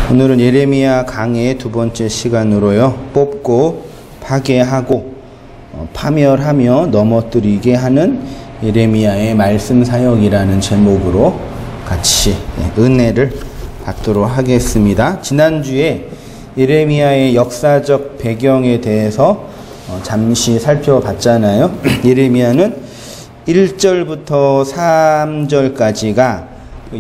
오늘은 예레미야 강의 두 번째 시간으로요. 뽑고 파괴하고 파멸하며 넘어뜨리게 하는 예레미야의 말씀 사역이라는 제목으로 같이 은혜를 받도록 하겠습니다. 지난주에 예레미야의 역사적 배경에 대해서 잠시 살펴봤잖아요. 예레미야는 1절부터 3절까지가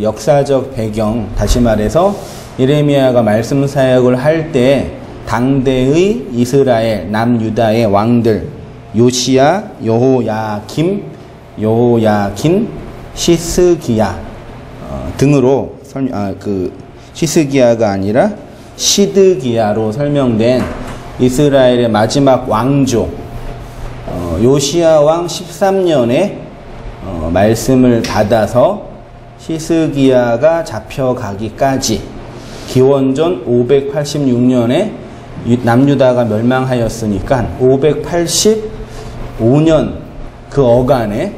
역사적 배경, 다시 말해서 예레미야가 말씀 사역을 할 때 당대의 이스라엘 남유다의 왕들 요시야, 여호야김, 시스기야 등으로 시스기야가 아니라 시드기야로 설명된 이스라엘의 마지막 왕조 요시야 왕 13년에 말씀을 받아서 시스기야가 잡혀가기까지 기원전 586년에 남유다가 멸망하였으니까 585년 그 어간에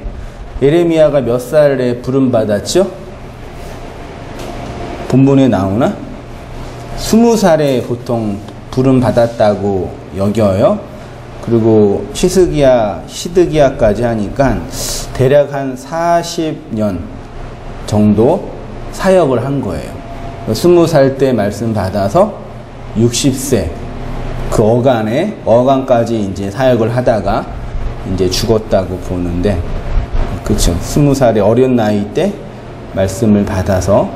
예레미야가 몇 살에 부름받았죠? 본문에 나오나? 20살에 보통 부름받았다고 여겨요. 그리고 시드기야까지 하니까 대략 한 40년 정도 사역을 한 거예요. 20살 때 말씀 받아서 60세 그 어간까지 이제 사역을 하다가 이제 죽었다고 보는데, 그렇죠. 20살의 어린 나이 때 말씀을 받아서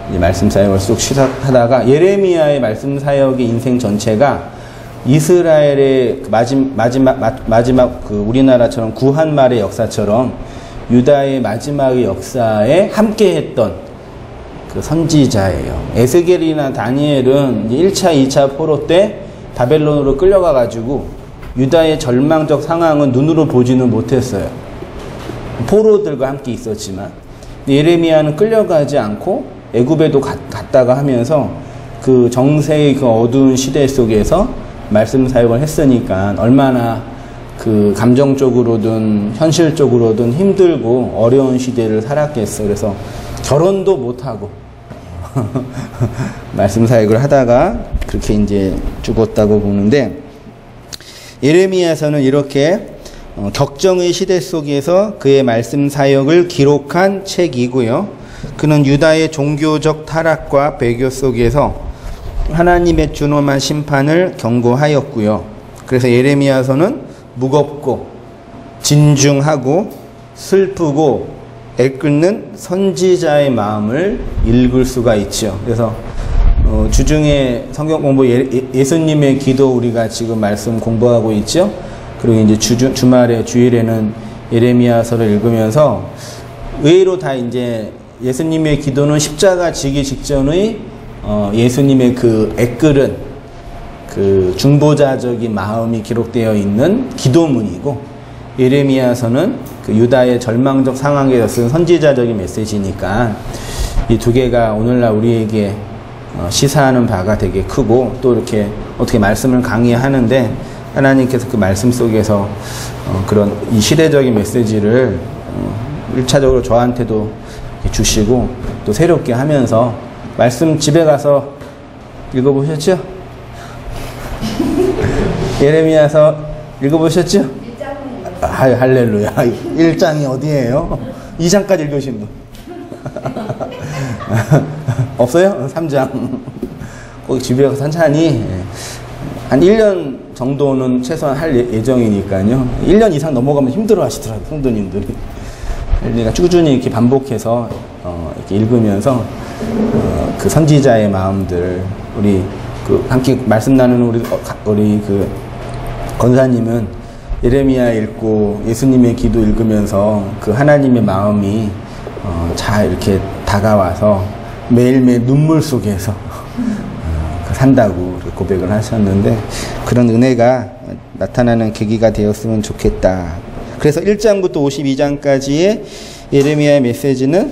이제 말씀 사역을 쑥 시작하다가 예레미야의 말씀 사역의 인생 전체가 이스라엘의 마지막 그 우리나라처럼 구한말의 역사처럼 유다의 마지막의 역사에 함께했던 그 선지자예요. 에스겔이나 다니엘은 1차, 2차 포로 때 바벨론으로 끌려가가지고 유다의 절망적 상황은 눈으로 보지는 못했어요. 포로들과 함께 있었지만 예레미야는 끌려가지 않고 애굽에도 갔다가 하면서 그 정세의 그 어두운 시대 속에서 말씀 사역을 했으니까 얼마나 그 감정적으로든 현실적으로든 힘들고 어려운 시대를 살았겠어. 그래서 결혼도 못하고 말씀 사역을 하다가 그렇게 이제 죽었다고 보는데, 예레미야서는 이렇게 격정의 시대 속에서 그의 말씀 사역을 기록한 책이고요. 그는 유다의 종교적 타락과 배교 속에서 하나님의 준엄한 심판을 경고하였고요. 그래서 예레미야서는 무겁고 진중하고 슬프고 애끓는 선지자의 마음을 읽을 수가 있죠. 그래서 주중에 성경 공부 예수님의 기도 우리가 지금 말씀 공부하고 있죠. 그리고 이제 주일에는 예레미야서를 읽으면서 의외로 다 이제 예수님의 기도는 십자가 지기 직전의 예수님의 그 애끓은 그 중보자적인 마음이 기록되어 있는 기도문이고, 예레미야서는 그 유다의 절망적 상황에서 쓴 선지자적인 메시지니까 이 두 개가 오늘날 우리에게 시사하는 바가 되게 크고, 또 이렇게 어떻게 말씀을 강의하는데 하나님께서 그 말씀 속에서 그런 이 시대적인 메시지를 1차적으로 저한테도 주시고 또 새롭게 하면서 말씀 집에 가서 읽어보셨죠? 예레미야서 읽어보셨죠? 할렐루야. 1장이 어디예요? 2장까지 읽으신 분 없어요? 3장 꼭 집에 가서 천천히 한 1년 정도는 최소한 할 예정이니까요. 1년 이상 넘어가면 힘들어 하시더라고요, 성도님들이. 우리가 꾸준히 이렇게 반복해서 이렇게 읽으면서 그 선지자의 마음들, 우리 그 함께 말씀 나누는 우리 그 권사님은 예레미야 읽고 예수님의 기도 읽으면서 그 하나님의 마음이 잘 이렇게 다가와서 매일매일 눈물 속에서 산다고 고백을 하셨는데, 그런 은혜가 나타나는 계기가 되었으면 좋겠다. 그래서 1장부터 52장까지의 예레미야의 메시지는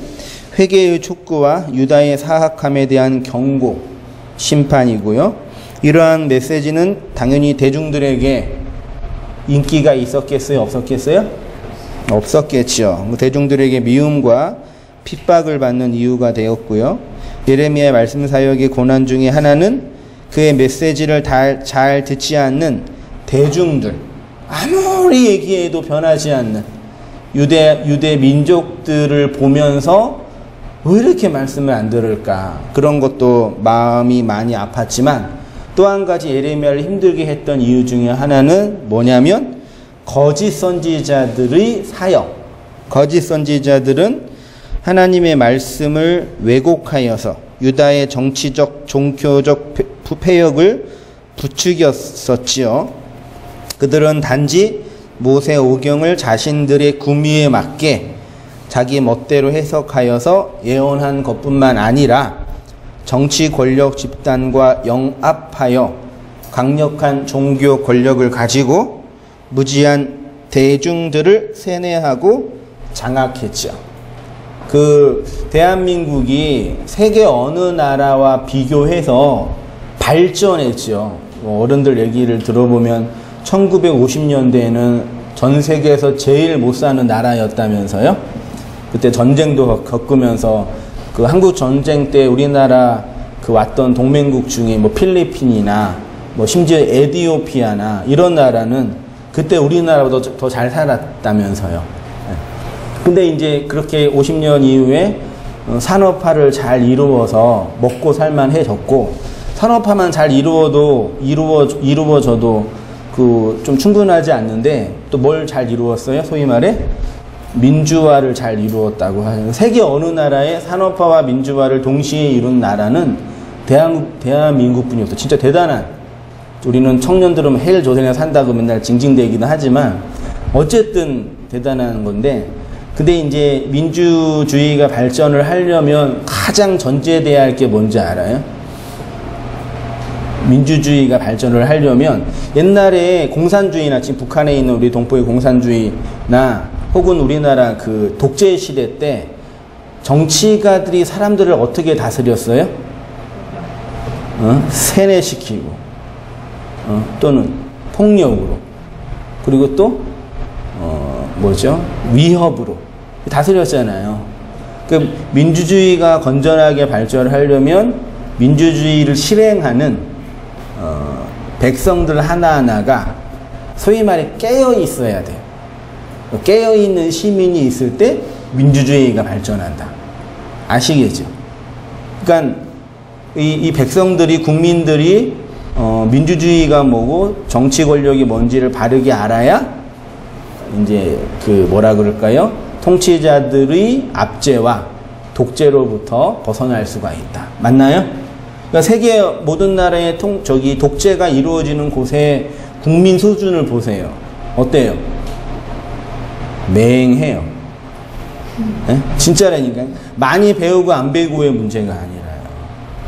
회개의 촉구와 유다의 사악함에 대한 경고, 심판이고요. 이러한 메시지는 당연히 대중들에게 인기가 있었겠어요? 없었겠어요? 없었겠죠. 대중들에게 미움과 핍박을 받는 이유가 되었고요. 예레미야의 말씀 사역의 고난 중에 하나는 그의 메시지를 잘 듣지 않는 대중들, 아무리 얘기해도 변하지 않는 유대 민족들을 보면서 왜 이렇게 말씀을 안 들을까, 그런 것도 마음이 많이 아팠지만, 또 한 가지 예레미야를 힘들게 했던 이유 중에 하나는 뭐냐면 거짓 선지자들의 사역. 거짓 선지자들은 하나님의 말씀을 왜곡하여서 유다의 정치적, 종교적 폐역을 부추겼었지요. 그들은 단지 모세 오경을 자신들의 구미에 맞게 자기 멋대로 해석하여서 예언한 것뿐만 아니라 정치 권력 집단과 영합하여 강력한 종교 권력을 가지고 무지한 대중들을 세뇌하고 장악했죠. 대한민국이 세계 어느 나라와 비교해서 발전했죠. 어른들 얘기를 들어보면 1950년대에는 전 세계에서 제일 못 사는 나라였다면서요. 그때 전쟁도 겪으면서 한국 전쟁 때 우리나라 왔던 동맹국 중에 필리핀이나 심지어 에티오피아나 이런 나라는 그때 우리나라보다 더 잘 살았다면서요. 근데 이제 그렇게 50년 이후에 산업화를 잘 이루어서 먹고 살만해졌고, 산업화만 잘 이루어져도 좀 충분하지 않는데 또 뭘 잘 이루었어요? 소위 말해 민주화를 잘 이루었다고 하죠. 세계 어느 나라의 산업화와 민주화를 동시에 이룬 나라는 대한민국뿐이 없어. 진짜 대단한. 우리는 청년들은 헬 조선에 산다고 맨날 징징대기도 하지만 어쨌든 대단한 건데, 근데 이제 민주주의가 발전을 하려면 가장 전제돼야 할 게 뭔지 알아요? 민주주의가 발전을 하려면 옛날에 공산주의나 지금 북한에 있는 우리 동포의 공산주의나 혹은 우리나라 독재 시대 때 정치가들이 사람들을 어떻게 다스렸어요? 세뇌시키고, 또는 폭력으로, 그리고 또 위협으로 다스렸잖아요. 민주주의가 건전하게 발전을 하려면 민주주의를 실행하는 백성들 하나하나가 소위 말해 깨어 있어야 돼요. 깨어 있는 시민이 있을 때 민주주의가 발전한다. 아시겠죠? 그러니까 이 백성들이, 국민들이 민주주의가 뭐고 정치 권력이 뭔지를 바르게 알아야 이제 뭐라 그럴까요? 통치자들의 압제와 독재로부터 벗어날 수가 있다. 맞나요? 그러니까 세계 모든 나라의 독재가 이루어지는 곳의 국민 수준을 보세요. 어때요? 맹해요. 네? 진짜라니까. 많이 배우고 안 배우고의 문제가 아니라요.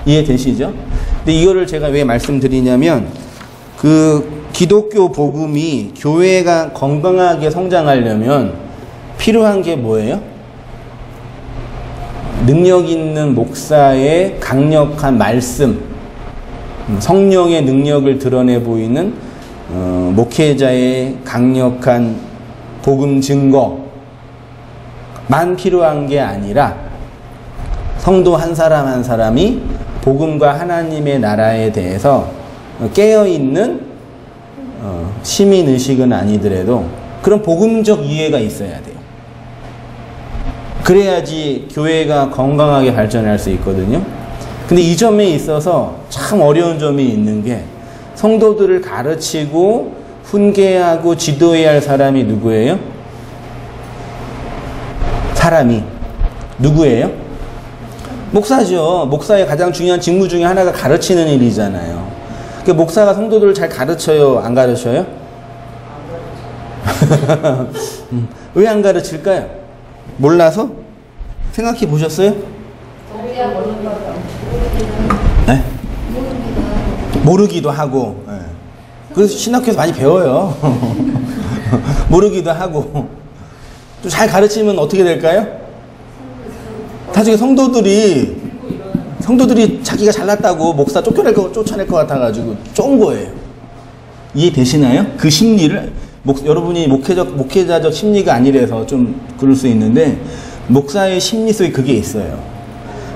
이해되시죠? 근데 이거를 제가 왜 말씀드리냐면, 기독교 복음이 교회가 건강하게 성장하려면 필요한 게 뭐예요? 능력 있는 목사의 강력한 말씀, 성령의 능력을 드러내 보이는 목회자의 강력한 복음 증거만 필요한 게 아니라 성도 한 사람 한 사람이 복음과 하나님의 나라에 대해서 깨어있는 시민의식은 아니더라도 그런 복음적 이해가 있어야 돼요. 그래야지 교회가 건강하게 발전할 수 있거든요. 근데 이 점에 있어서 참 어려운 점이 있는 게, 성도들을 가르치고 훈계하고 지도해야 할 사람이 누구예요? 사람이 누구예요? 목사죠. 목사의 가장 중요한 직무 중에 하나가 가르치는 일이잖아요. 목사가 성도들을 잘 가르쳐요? 안 가르쳐요? 왜 안 가르칠까요? 몰라서? 생각해 보셨어요? 네? 모르기도 하고. 네. 그래서 신학교에서 많이 배워요. 모르기도 하고. 또 잘 가르치면 어떻게 될까요? 나중에 성도들이 자기가 잘났다고 목사 쫓아낼 것 같아가지고 쫀 거예요. 이해되시나요? 그 심리를, 여러분이 목회자적 심리가 아니라서 좀 그럴 수 있는데, 목사의 심리 속에 그게 있어요.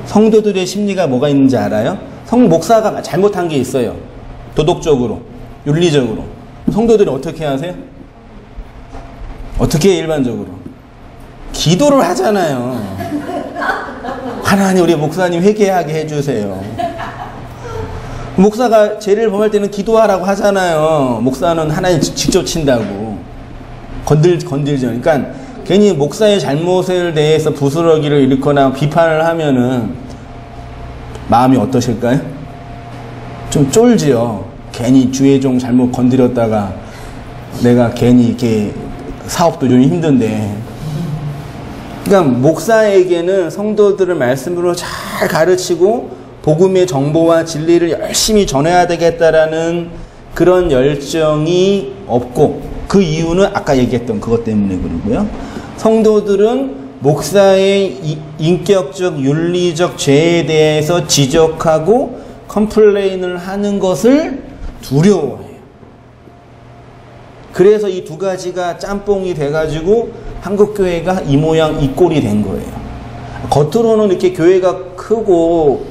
성도들의 심리가 뭐가 있는지 알아요? 목사가 잘못한 게 있어요. 도덕적으로, 윤리적으로. 성도들이 어떻게 하세요? 어떻게 해요, 일반적으로? 기도를 하잖아요. 하나님, 우리 목사님 회개하게 해주세요. 목사가 죄를 범할 때는 기도하라고 하잖아요. 목사는 하나님 직접 친다고. 건들죠. 그러니까 괜히 목사의 잘못에 대해서 부스러기를 일으거나 비판을 하면은 마음이 어떠실까요? 좀 쫄지요. 괜히 주의 종 잘못 건드렸다가 내가 괜히 이렇게 사업도 좀 힘든데. 그러니까 목사에게는 성도들을 말씀으로 잘 가르치고 복음의 정보와 진리를 열심히 전해야 되겠다라는 그런 열정이 없고, 그 이유는 아까 얘기했던 그것 때문에 그러고요. 성도들은 목사의 인격적, 윤리적 죄에 대해서 지적하고 컴플레인을 하는 것을 두려워해요. 그래서 이 두 가지가 짬뽕이 돼가지고 한국교회가 이 모양 이 꼴이 된 거예요. 겉으로는 이렇게 교회가 크고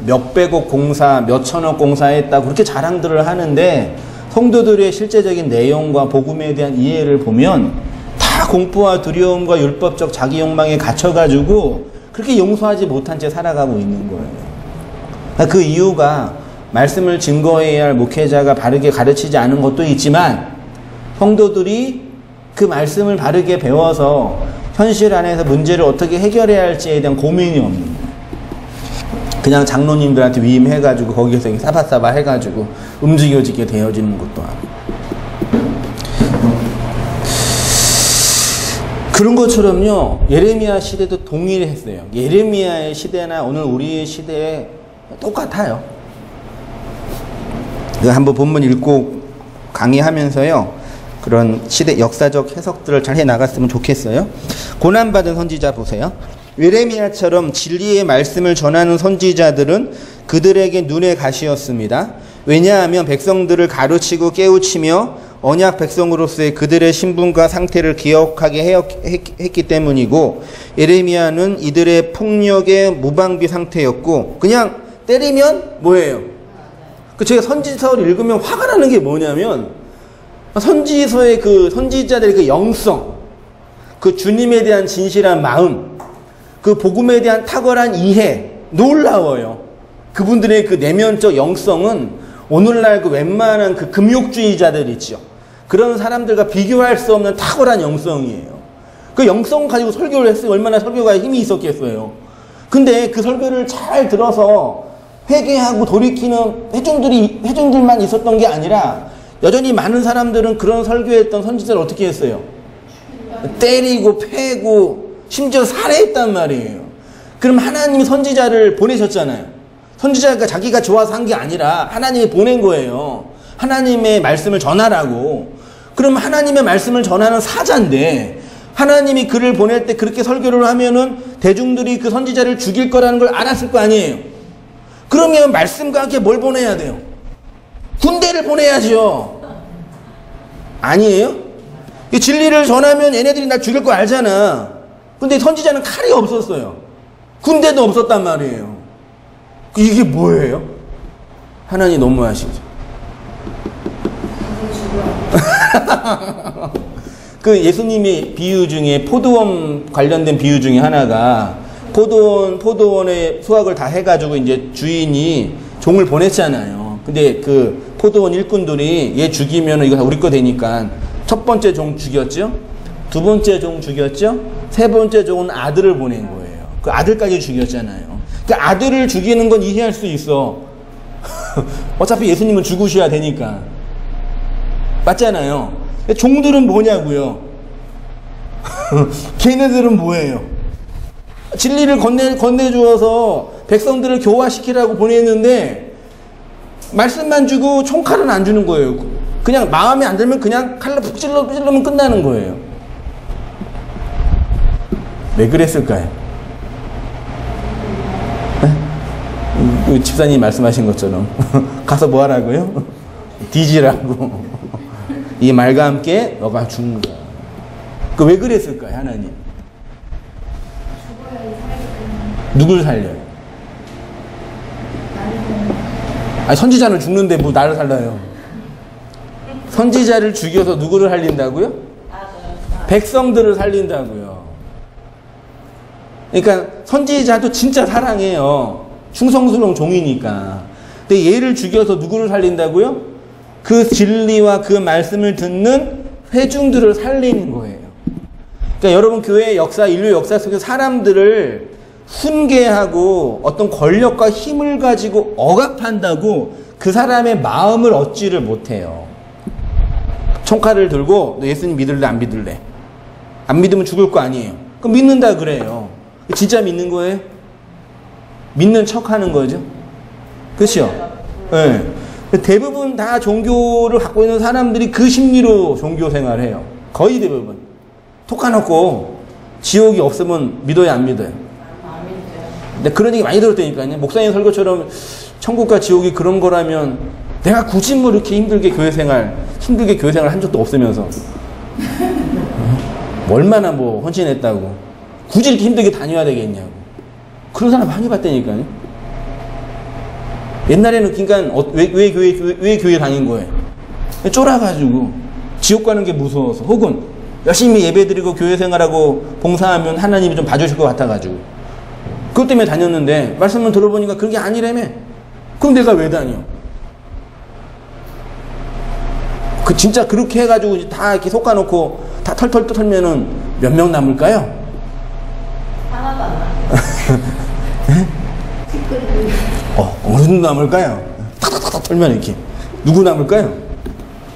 몇백억 공사, 몇천억 공사했다고 그렇게 자랑들을 하는데, 성도들의 실제적인 내용과 복음에 대한 이해를 보면 다 공포와 두려움과 율법적 자기 욕망에 갇혀가지고 그렇게 용서하지 못한 채 살아가고 있는 거예요. 그 이유가 말씀을 증거해야 할 목회자가 바르게 가르치지 않은 것도 있지만, 성도들이 그 말씀을 바르게 배워서 현실 안에서 문제를 어떻게 해결해야 할지에 대한 고민이 없는 거예요. 그냥 장로님들한테 위임해가지고 거기에서 사바사바 해가지고 움직여지게 되어지는 것도 아니고. 그런 것처럼요, 예레미야 시대도 동일했어요. 예레미야의 시대나 오늘 우리의 시대에 똑같아요. 한번 본문 읽고 강의하면서요, 그런 시대 역사적 해석들을 잘 해나갔으면 좋겠어요. 고난받은 선지자 보세요. 예레미야처럼 진리의 말씀을 전하는 선지자들은 그들에게 눈의 가시였습니다. 왜냐하면 백성들을 가르치고 깨우치며 언약 백성으로서의 그들의 신분과 상태를 기억하게 했기 때문이고, 예레미야는 이들의 폭력의 무방비 상태였고, 그냥 때리면 뭐예요? 제가 선지서를 읽으면 화가 나는 게 뭐냐면, 선지서의 그 선지자들의 그 영성, 그 주님에 대한 진실한 마음, 그 복음에 대한 탁월한 이해, 놀라워요. 그분들의 그 내면적 영성은 오늘날 그 웬만한 그 금욕주의자들 있죠. 그런 사람들과 비교할 수 없는 탁월한 영성이에요. 그 영성 가지고 설교를 했으면 얼마나 설교가 힘이 있었겠어요. 근데 그 설교를 잘 들어서 회개하고 돌이키는 회중들만 있었던 게 아니라, 여전히 많은 사람들은 그런 설교했던 선지자를 어떻게 했어요? 때리고 패고 심지어 살해했단 말이에요. 그럼 하나님이 선지자를 보내셨잖아요. 선지자가 자기가 좋아서 한 게 아니라 하나님이 보낸 거예요. 하나님의 말씀을 전하라고. 그럼 하나님의 말씀을 전하는 사자인데, 하나님이 그를 보낼 때 그렇게 설교를 하면은 대중들이 그 선지자를 죽일 거라는 걸 알았을 거 아니에요. 그러면 말씀과 함께 뭘 보내야 돼요? 군대를 보내야죠. 아니에요? 이 진리를 전하면 얘네들이 날 죽일 거 알잖아. 근데 선지자는 칼이 없었어요. 군대도 없었단 말이에요. 이게 뭐예요? 하나님 너무하시죠. 그 예수님의 비유 중에 포도원 관련된 비유 중에 하나가, 포도원에 수확을 다 해가지고 이제 주인이 종을 보냈잖아요. 근데 그 포도원 일꾼들이 얘 죽이면 이거 다 우리 거 되니까 첫 번째 종 죽였죠? 두 번째 종 죽였죠? 세 번째 종은 아들을 보낸 거예요. 그 아들까지 죽였잖아요. 그 아들을 죽이는 건 이해할 수 있어. 어차피 예수님은 죽으셔야 되니까. 맞잖아요. 종들은 뭐냐고요? 걔네들은 뭐예요? 진리를 건네주어서 백성들을 교화시키라고 보냈는데 말씀만 주고 총칼은 안 주는 거예요. 그냥 마음에 안 들면 그냥 칼로 푹 찔러면 끝나는 거예요. 왜 그랬을까요? 네? 집사님 말씀하신 것처럼 가서 뭐 하라고요? 뒤지라고. 이 말과 함께 너가 죽는다. 그 왜 그랬을까요, 하나님? 누굴 살려요? 아니, 선지자는 죽는데 뭐 나를 살려요? 선지자를 죽여서 누구를 살린다고요? 백성들을 살린다고요. 그러니까 선지자도 진짜 사랑해요. 충성스러운 종이니까. 근데 얘를 죽여서 누구를 살린다고요? 그 진리와 그 말씀을 듣는 회중들을 살리는 거예요. 그러니까 여러분, 교회의 역사, 인류 역사 속에서 사람들을 훈계하고 어떤 권력과 힘을 가지고 억압한다고 그 사람의 마음을 얻지를 못해요. 총칼을 들고 너 예수님 믿을래 안 믿을래? 안 믿으면 죽을 거 아니에요. 그럼 믿는다 그래요. 진짜 믿는 거예요? 믿는 척 하는 거죠. 그렇죠? 네. 대부분 다 종교를 갖고 있는 사람들이 그 심리로 종교 생활을 해요. 거의 대부분. 톡 까놓고 지옥이 없으면 믿어요, 안 믿어요? 안 믿어요. 근데 그런 얘기 많이 들었다니까요. 목사님 설교처럼 천국과 지옥이 그런 거라면 내가 굳이 뭐 이렇게 힘들게 교회 생활 한 적도 없으면서 얼마나 뭐 헌신했다고 굳이 이렇게 힘들게 다녀야 되겠냐고. 그런 사람 많이 봤다니까요. 옛날에는 그러니까 왜 교회 다닌 거예요? 쫄아가지고 지옥 가는 게 무서워서, 혹은 열심히 예배드리고 교회 생활하고 봉사하면 하나님이 좀 봐주실 것 같아가지고 그것 때문에 다녔는데 말씀을 들어보니까 그게 아니라며. 그럼 내가 왜 다녀? 그 진짜 그렇게 해가지고 다 이렇게 솎아놓고 다 털털 털면은 몇 명 남을까요? 하나도 안 남아요. 어느 정도 남을까요? 탁탁탁 털면 이렇게 누구 남을까요?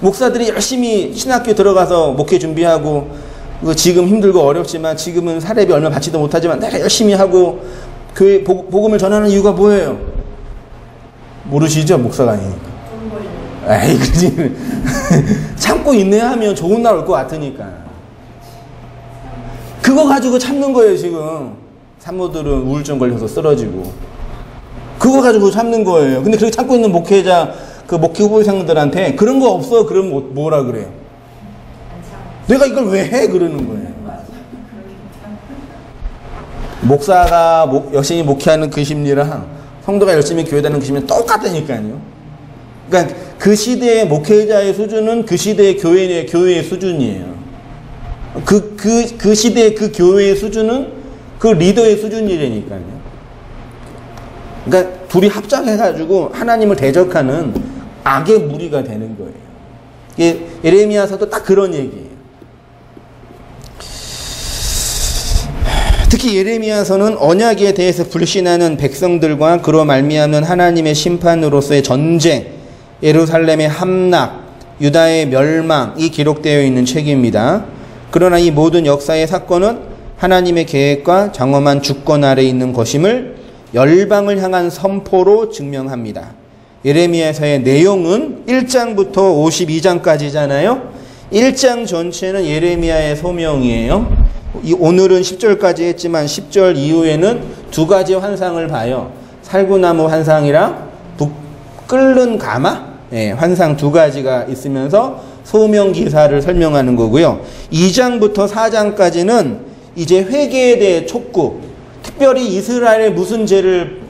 목사들이 열심히 신학교 들어가서 목회 준비하고 지금 힘들고 어렵지만 지금은 사례비 얼마 받지도 못하지만 내가 열심히 하고 교회 복음을 전하는 이유가 뭐예요? 모르시죠? 목사가 아니니까. 에이, 그지. 참고 인내하면 좋은 날 올 것 같으니까. 그거 가지고 참는 거예요, 지금. 산모들은 우울증 걸려서 쓰러지고. 그거 가지고 참는 거예요. 근데 그렇게 참고 있는 목회자, 그 목회 후보생들한테 그런 거 없어. 그럼 뭐라 그래요? 내가 이걸 왜 해? 그러는 거예요. 목사가 열심히 목회하는 그 심리랑 성도가 열심히 교회 다니는 그 심리는 똑같다니까요. 그러니까 그 시대의 목회자의 수준은 그 시대의 교회의 수준이에요. 그 시대의 그 교회의 수준은 그 리더의 수준이라니까요. 그러니까 둘이 합작해가지고 하나님을 대적하는 악의 무리가 되는 거예요. 예레미야서도 딱 그런 얘기예요. 특히 예레미야서는 언약에 대해서 불신하는 백성들과 그로 말미암는 하나님의 심판으로서의 전쟁, 예루살렘의 함락, 유다의 멸망이 기록되어 있는 책입니다. 그러나 이 모든 역사의 사건은 하나님의 계획과 장엄한 주권 아래에 있는 것임을 열방을 향한 선포로 증명합니다. 예레미야서의 내용은 1장부터 52장까지잖아요. 1장 전체는 예레미야의 소명이에요. 오늘은 10절까지 했지만 10절 이후에는 두 가지 환상을 봐요. 살구나무 환상이랑 끓는 가마 환상 두 가지가 있으면서 소명 기사를 설명하는 거고요. 2장부터 4장까지는 이제 회개에 대해 촉구, 특별히 이스라엘에 무슨 죄를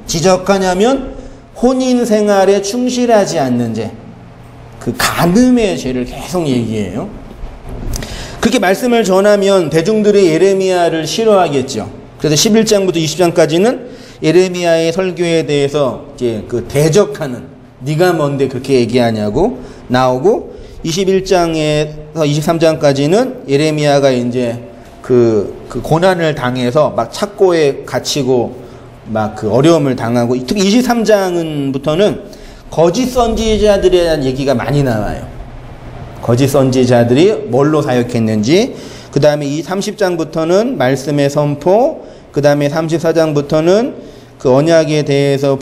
지적하냐면 혼인 생활에 충실하지 않는 죄, 그 간음의 죄를 계속 얘기해요. 그렇게 말씀을 전하면 대중들이 예레미야를 싫어하겠죠. 그래서 11장부터 20장까지는 예레미야의 설교에 대해서 이제 그 대적하는, 네가 뭔데 그렇게 얘기하냐고 나오고, 21장에서 23장까지는 예레미야가 이제 그 고난을 당해서 막 착고에 갇히고 막 그 어려움을 당하고, 특히 23장부터는 거짓 선지자들에 대한 얘기가 많이 나와요. 거짓 선지자들이 뭘로 사역했는지. 그 다음에 이 30장부터는 말씀의 선포, 그 다음에 34장부터는 그 언약에 대해서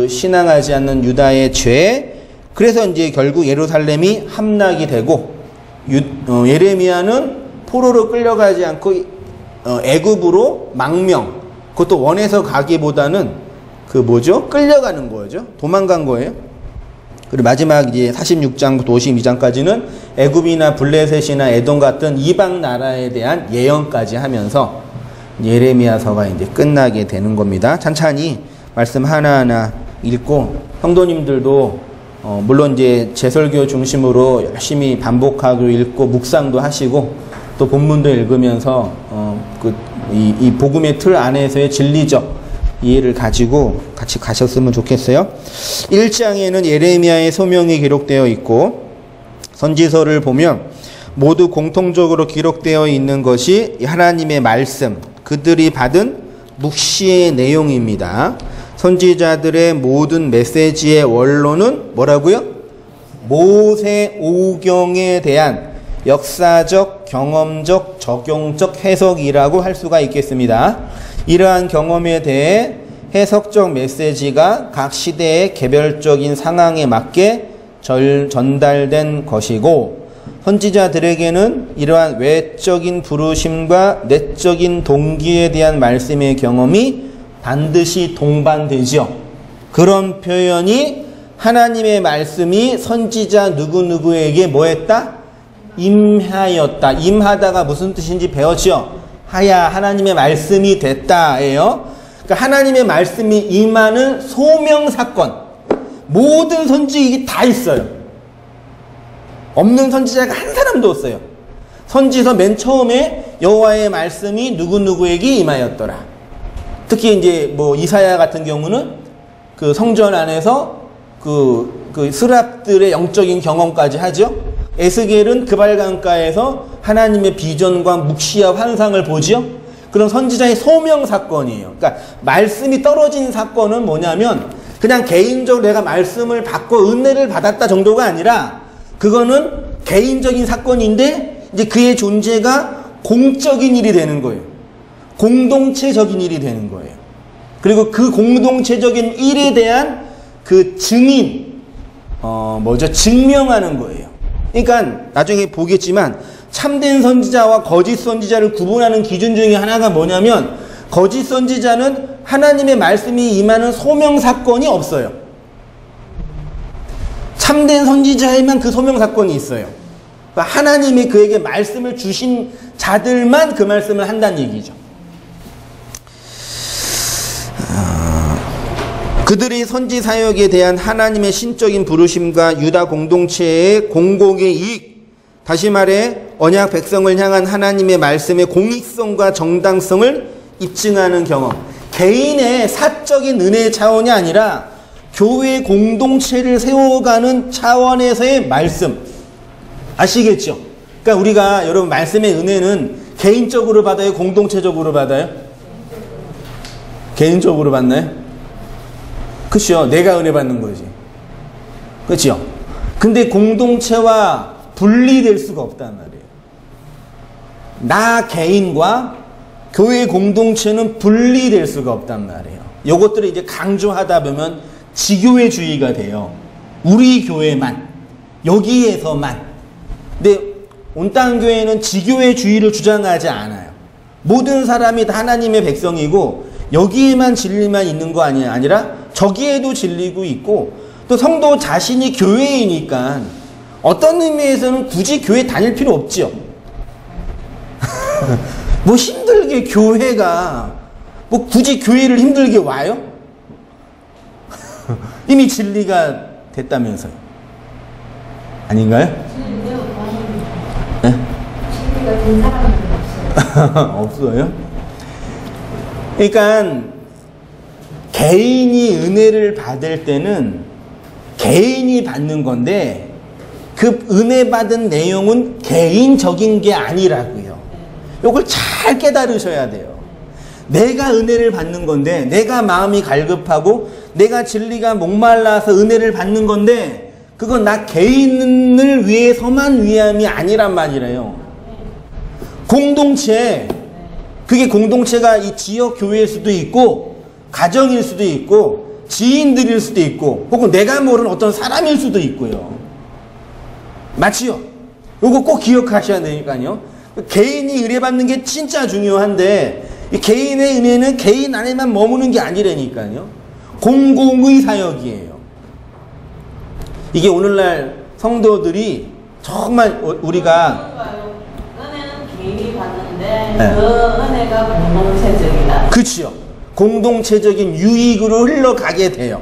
신앙하지 않는 유다의 죄. 그래서 이제 결국 예루살렘이 함락이 되고, 예레미야는 포로로 끌려가지 않고 애굽으로 망명, 그것도 원해서 가기보다는 끌려가는 거죠. 도망간 거예요. 그리고 마지막 이제 46장부터 52장까지는 애굽이나 블레셋이나 에돔 같은 이방 나라에 대한 예언까지 하면서 예레미야서가 이제 끝나게 되는 겁니다. 찬찬히 말씀 하나하나 읽고 성도님들도 물론 이제 제설교 중심으로 열심히 반복하고 읽고 묵상도 하시고 또 본문도 읽으면서 이 복음의 틀 안에서의 진리적 이해를 가지고 같이 가셨으면 좋겠어요. 1장에는 예레미야의 소명이 기록되어 있고 선지서를 보면 모두 공통적으로 기록되어 있는 것이 하나님의 말씀, 그들이 받은 묵시의 내용입니다. 선지자들의 모든 메시지의 원론은 뭐라고요? 모세 오경에 대한 역사적, 경험적, 적용적 해석이라고 할 수가 있겠습니다. 이러한 경험에 대해 해석적 메시지가 각 시대의 개별적인 상황에 맞게 전달된 것이고 선지자들에게는 이러한 외적인 부르심과 내적인 동기에 대한 말씀의 경험이 반드시 동반되죠. 그런 표현이 하나님의 말씀이 선지자 누구누구에게 뭐했다? 임하였다. 임하다가 무슨 뜻인지 배웠죠? 하야 하나님의 말씀이 됐다예요. 그러니까 하나님의 말씀이 임하는 소명사건. 모든 선지익이 다 있어요. 없는 선지자가 한 사람도 없어요. 선지서 맨 처음에 여호와의 말씀이 누구누구에게 임하였더라. 특히 이제 뭐 이사야 같은 경우는 그 성전 안에서 그 스랍들의 영적인 경험까지 하죠. 에스겔은 그발강가에서 하나님의 비전과 묵시와 환상을 보지요. 그런 선지자의 소명 사건이에요. 그러니까 말씀이 떨어진 사건은 뭐냐면 그냥 개인적으로 내가 말씀을 받고 은혜를 받았다 정도가 아니라 그거는 개인적인 사건인데 이제 그의 존재가 공적인 일이 되는 거예요. 공동체적인 일이 되는 거예요. 그리고 그 공동체적인 일에 대한 그 증인, 증명하는 거예요. 그러니까 나중에 보겠지만 참된 선지자와 거짓 선지자를 구분하는 기준 중에 하나가 뭐냐면 거짓 선지자는 하나님의 말씀이 임하는 소명 사건이 없어요. 참된 선지자에만 그 소명 사건이 있어요. 그러니까 하나님이 그에게 말씀을 주신 자들만 그 말씀을 한다는 얘기죠. 그들이 선지 사역에 대한 하나님의 신적인 부르심과 유다 공동체의 공공의 이익, 다시 말해 언약 백성을 향한 하나님의 말씀의 공익성과 정당성을 입증하는 경험, 개인의 사적인 은혜의 차원이 아니라 교회 공동체를 세워가는 차원에서의 말씀, 아시겠죠? 그러니까 우리가 여러분 말씀의 은혜는 개인적으로 받아요? 공동체적으로 받아요? 개인적으로 받나요? 그렇죠. 내가 은혜 받는 거지. 그렇죠. 근데 공동체와 분리될 수가 없단 말이에요. 나 개인과 교회 공동체는 분리될 수가 없단 말이에요. 요것들을 이제 강조하다 보면 지교회주의가 돼요. 우리 교회만, 여기에서만. 근데 온땅 교회는 지교회주의를 주장하지 않아요. 모든 사람이 다 하나님의 백성이고 여기에만 진리만 있는 거 아니라 저기에도 진리고 있고 또 성도 자신이 교회이니까 어떤 의미에서는 굳이 교회 다닐 필요 없죠. 뭐 힘들게 교회가 뭐 굳이 교회를 힘들게 와요? 이미 진리가 됐다면서요. 아닌가요? 네? 진리가 된 사람은 없어요. 없어요? 그러니까 개인이 은혜를 받을 때는 개인이 받는 건데 그 은혜 받은 내용은 개인적인 게 아니라고요. 이걸 잘 깨달으셔야 돼요. 내가 은혜를 받는 건데 내가 마음이 갈급하고 내가 진리가 목말라서 은혜를 받는 건데 그건 나 개인을 위해서만 위함이 아니란 말이래요. 공동체, 그게 공동체가 이 지역 교회일 수도 있고 가정일 수도 있고 지인들일 수도 있고 혹은 내가 모르는 어떤 사람일 수도 있고요. 맞지요? 요거 꼭 기억하셔야 되니까요. 개인이 은혜 받는 게 진짜 중요한데 이 개인의 은혜는 개인 안에만 머무는 게 아니라니까요. 공공의 사역이에요. 이게 오늘날 성도들이 정말 우리가 은혜는 개인이 받는데 네. 그 은혜가 공동체적이다. 그치요. 공동체적인 유익으로 흘러가게 돼요.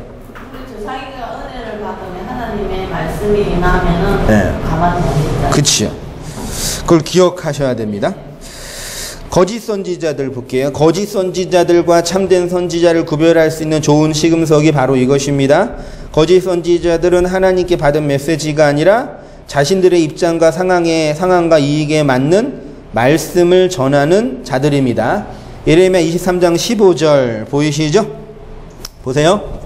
그렇죠. 자기가 은혜를 받으면 하나님의 말씀이 임하면은 네. 가만히 못 있다. 그치요. 그걸 기억하셔야 됩니다. 거짓 선지자들 볼게요. 거짓 선지자들과 참된 선지자를 구별할 수 있는 좋은 시금석이 바로 이것입니다. 거짓 선지자들은 하나님께 받은 메시지가 아니라 자신들의 입장과 상황과 이익에 맞는 말씀을 전하는 자들입니다. 예레미야 23장 15절 보이시죠? 보세요.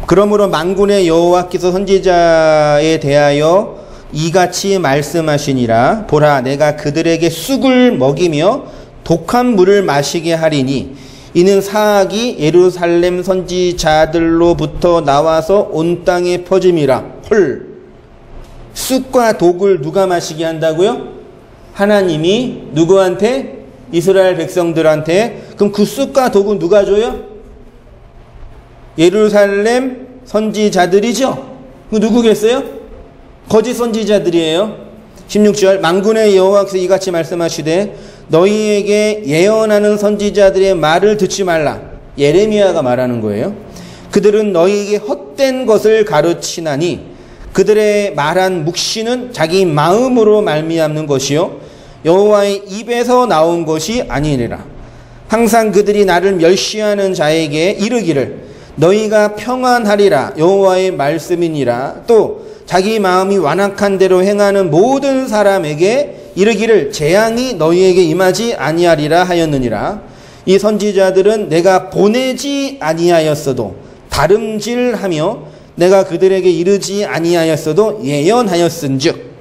그러므로 만군의 여호와께서 선지자에 대하여 이같이 말씀하시니라. 보라, 내가 그들에게 쑥을 먹이며 독한 물을 마시게 하리니 이는 사악이 예루살렘 선지자들로부터 나와서 온 땅에 퍼짐이라. 헐, 쑥과 독을 누가 마시게 한다고요? 하나님이 누구한테? 이스라엘 백성들한테. 그럼 그 쑥과 독은 누가 줘요? 예루살렘 선지자들이죠. 그 누구겠어요? 거짓 선지자들이에요. 16절 만군의 여호와께서 이같이 말씀하시되 너희에게 예언하는 선지자들의 말을 듣지 말라. 예레미야가 말하는 거예요. 그들은 너희에게 헛된 것을 가르치나니 그들의 말한 묵시는 자기 마음으로 말미암는 것이요 여호와의 입에서 나온 것이 아니니라. 항상 그들이 나를 멸시하는 자에게 이르기를 너희가 평안하리라 여호와의 말씀이니라. 또 자기 마음이 완악한 대로 행하는 모든 사람에게 이르기를 재앙이 너희에게 임하지 아니하리라 하였느니라. 이 선지자들은 내가 보내지 아니하였어도 다름질하며 내가 그들에게 이르지 아니하였어도 예언하였은즉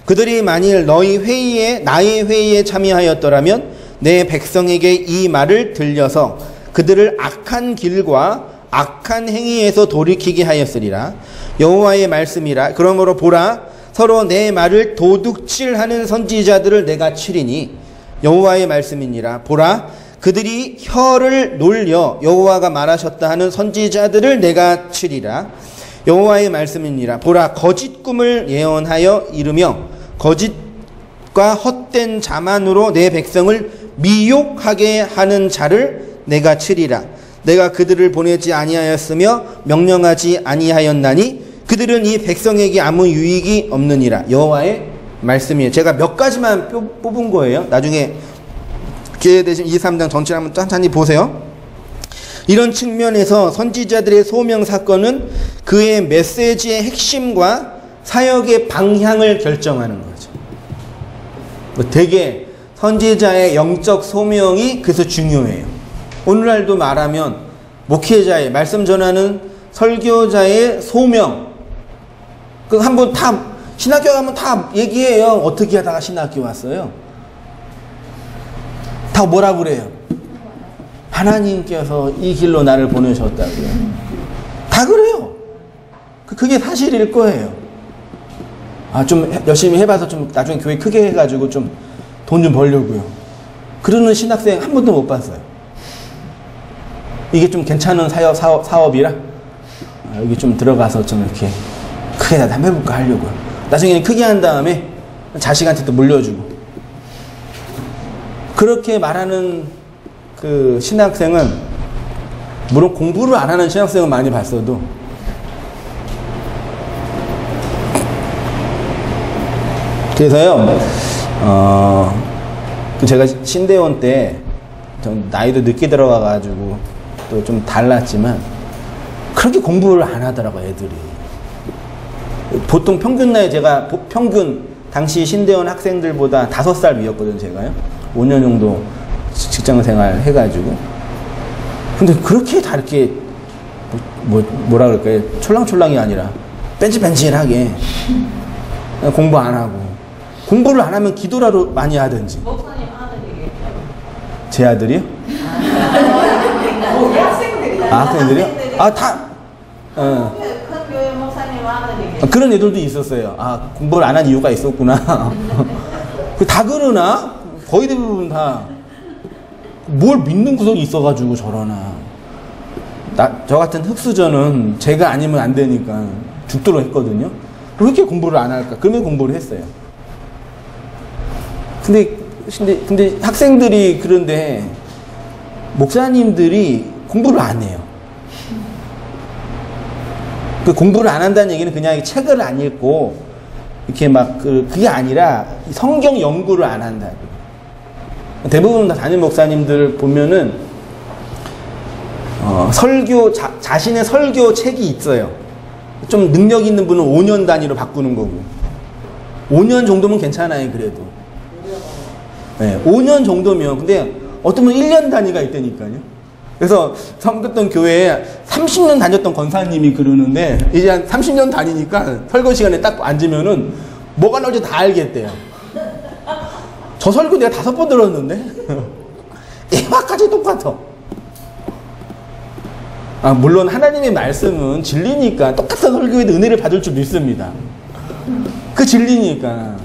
그들이 만일 너희 회의에 나의 회의에 참여하였더라면 내 백성에게 이 말을 들려서 그들을 악한 길과 악한 행위에서 돌이키게 하였으리라. 여호와의 말씀이라. 그러므로 보라, 서로 내 말을 도둑질하는 선지자들을 내가 치리니 여호와의 말씀이니라. 보라, 그들이 혀를 놀려 여호와가 말하셨다 하는 선지자들을 내가 치리라. 여호와의 말씀이니라. 보라, 거짓 꿈을 예언하여 이르며 거짓과 헛된 자만으로 내 백성을 미혹하게 하는 자를 내가 치리라. 내가 그들을 보내지 아니하였으며 명령하지 아니하였나니 그들은 이 백성에게 아무 유익이 없느니라. 여호와의 말씀이에요. 제가 몇 가지만 뽑은 거예요. 나중에 기회 되시면 23장 전체를 한번 천천히 보세요. 이런 측면에서 선지자들의 소명 사건은 그의 메시지의 핵심과 사역의 방향을 결정하는 거죠. 되게 선지자의 영적 소명이 그래서 중요해요. 오늘날도 말하면 목회자의 말씀 전하는 설교자의 소명, 그 한번 다 신학교 가면 다 얘기해요. 어떻게 하다가 신학교 왔어요? 다 뭐라 그래요? 하나님께서 이 길로 나를 보내셨다고요. 다 그래요. 그게 사실일 거예요. 아, 좀 열심히 해봐서 좀 나중에 교회 크게 해가지고 좀 돈 좀 벌려고요. 그러는 신학생 한 번도 못 봤어요. 이게 좀 괜찮은 사업이라 여기 좀 들어가서 좀 이렇게 크게 다 한번 해볼까 하려고요. 나중에는 크게 한 다음에 자식한테 또 물려주고. 그렇게 말하는 그 신학생은, 물론 공부를 안 하는 신학생은 많이 봤어도, 그래서요, 제가 신대원 때, 좀 나이도 늦게 들어가가지고, 또 좀 달랐지만, 그렇게 공부를 안 하더라고요, 애들이. 보통 평균 나이, 제가 평균, 당시 신대원 학생들보다 5살 위였거든요, 제가요. 5년 정도 직장 생활 해가지고. 근데 그렇게 다 이렇게, 뭐라 그럴까요? 촐랑촐랑이 아니라, 뺀질뺀질하게, 공부 안 하고. 공부를 안 하면 기도라도 많이 하든지. 목사님 아들이겠죠? 제 아들이요? 학생들이요? 다. 큰 교회 목사님 아들이겠죠? 그런 애들도 있었어요. 공부를 안 한 이유가 있었구나. 다 그러나? 거의 대부분 다. 뭘 믿는 구석이 있어가지고 저러나. 저 같은 흑수저는 제가 아니면 안 되니까 죽도록 했거든요. 왜 이렇게 공부를 안 할까? 그러면 공부를 했어요. 근데 근데 학생들이 그런데 목사님들이 공부를 안 해요. 그 공부를 안 한다는 얘기는 그냥 책을 안 읽고 이렇게 막 그게 아니라 성경 연구를 안 한다. 대부분 다 담임 목사님들 보면은 설교 자신의 설교 책이 있어요. 좀 능력 있는 분은 5년 단위로 바꾸는 거고 5년 정도면 괜찮아요. 그래도 네, 5년 정도면 근데 어떤 분은 1년 단위가 있다니까요. 그래서 섬겼던 교회에 30년 다녔던 권사님이 그러는데 이제 한 30년 다니니까 설교 시간에 딱 앉으면은 뭐가 나올지 다 알겠대요. 저 설교 내가 5번 들었는데 에바까지 똑같아. 물론 하나님의 말씀은 진리니까 똑같은 설교에도 은혜를 받을 줄 믿습니다. 그 진리니까.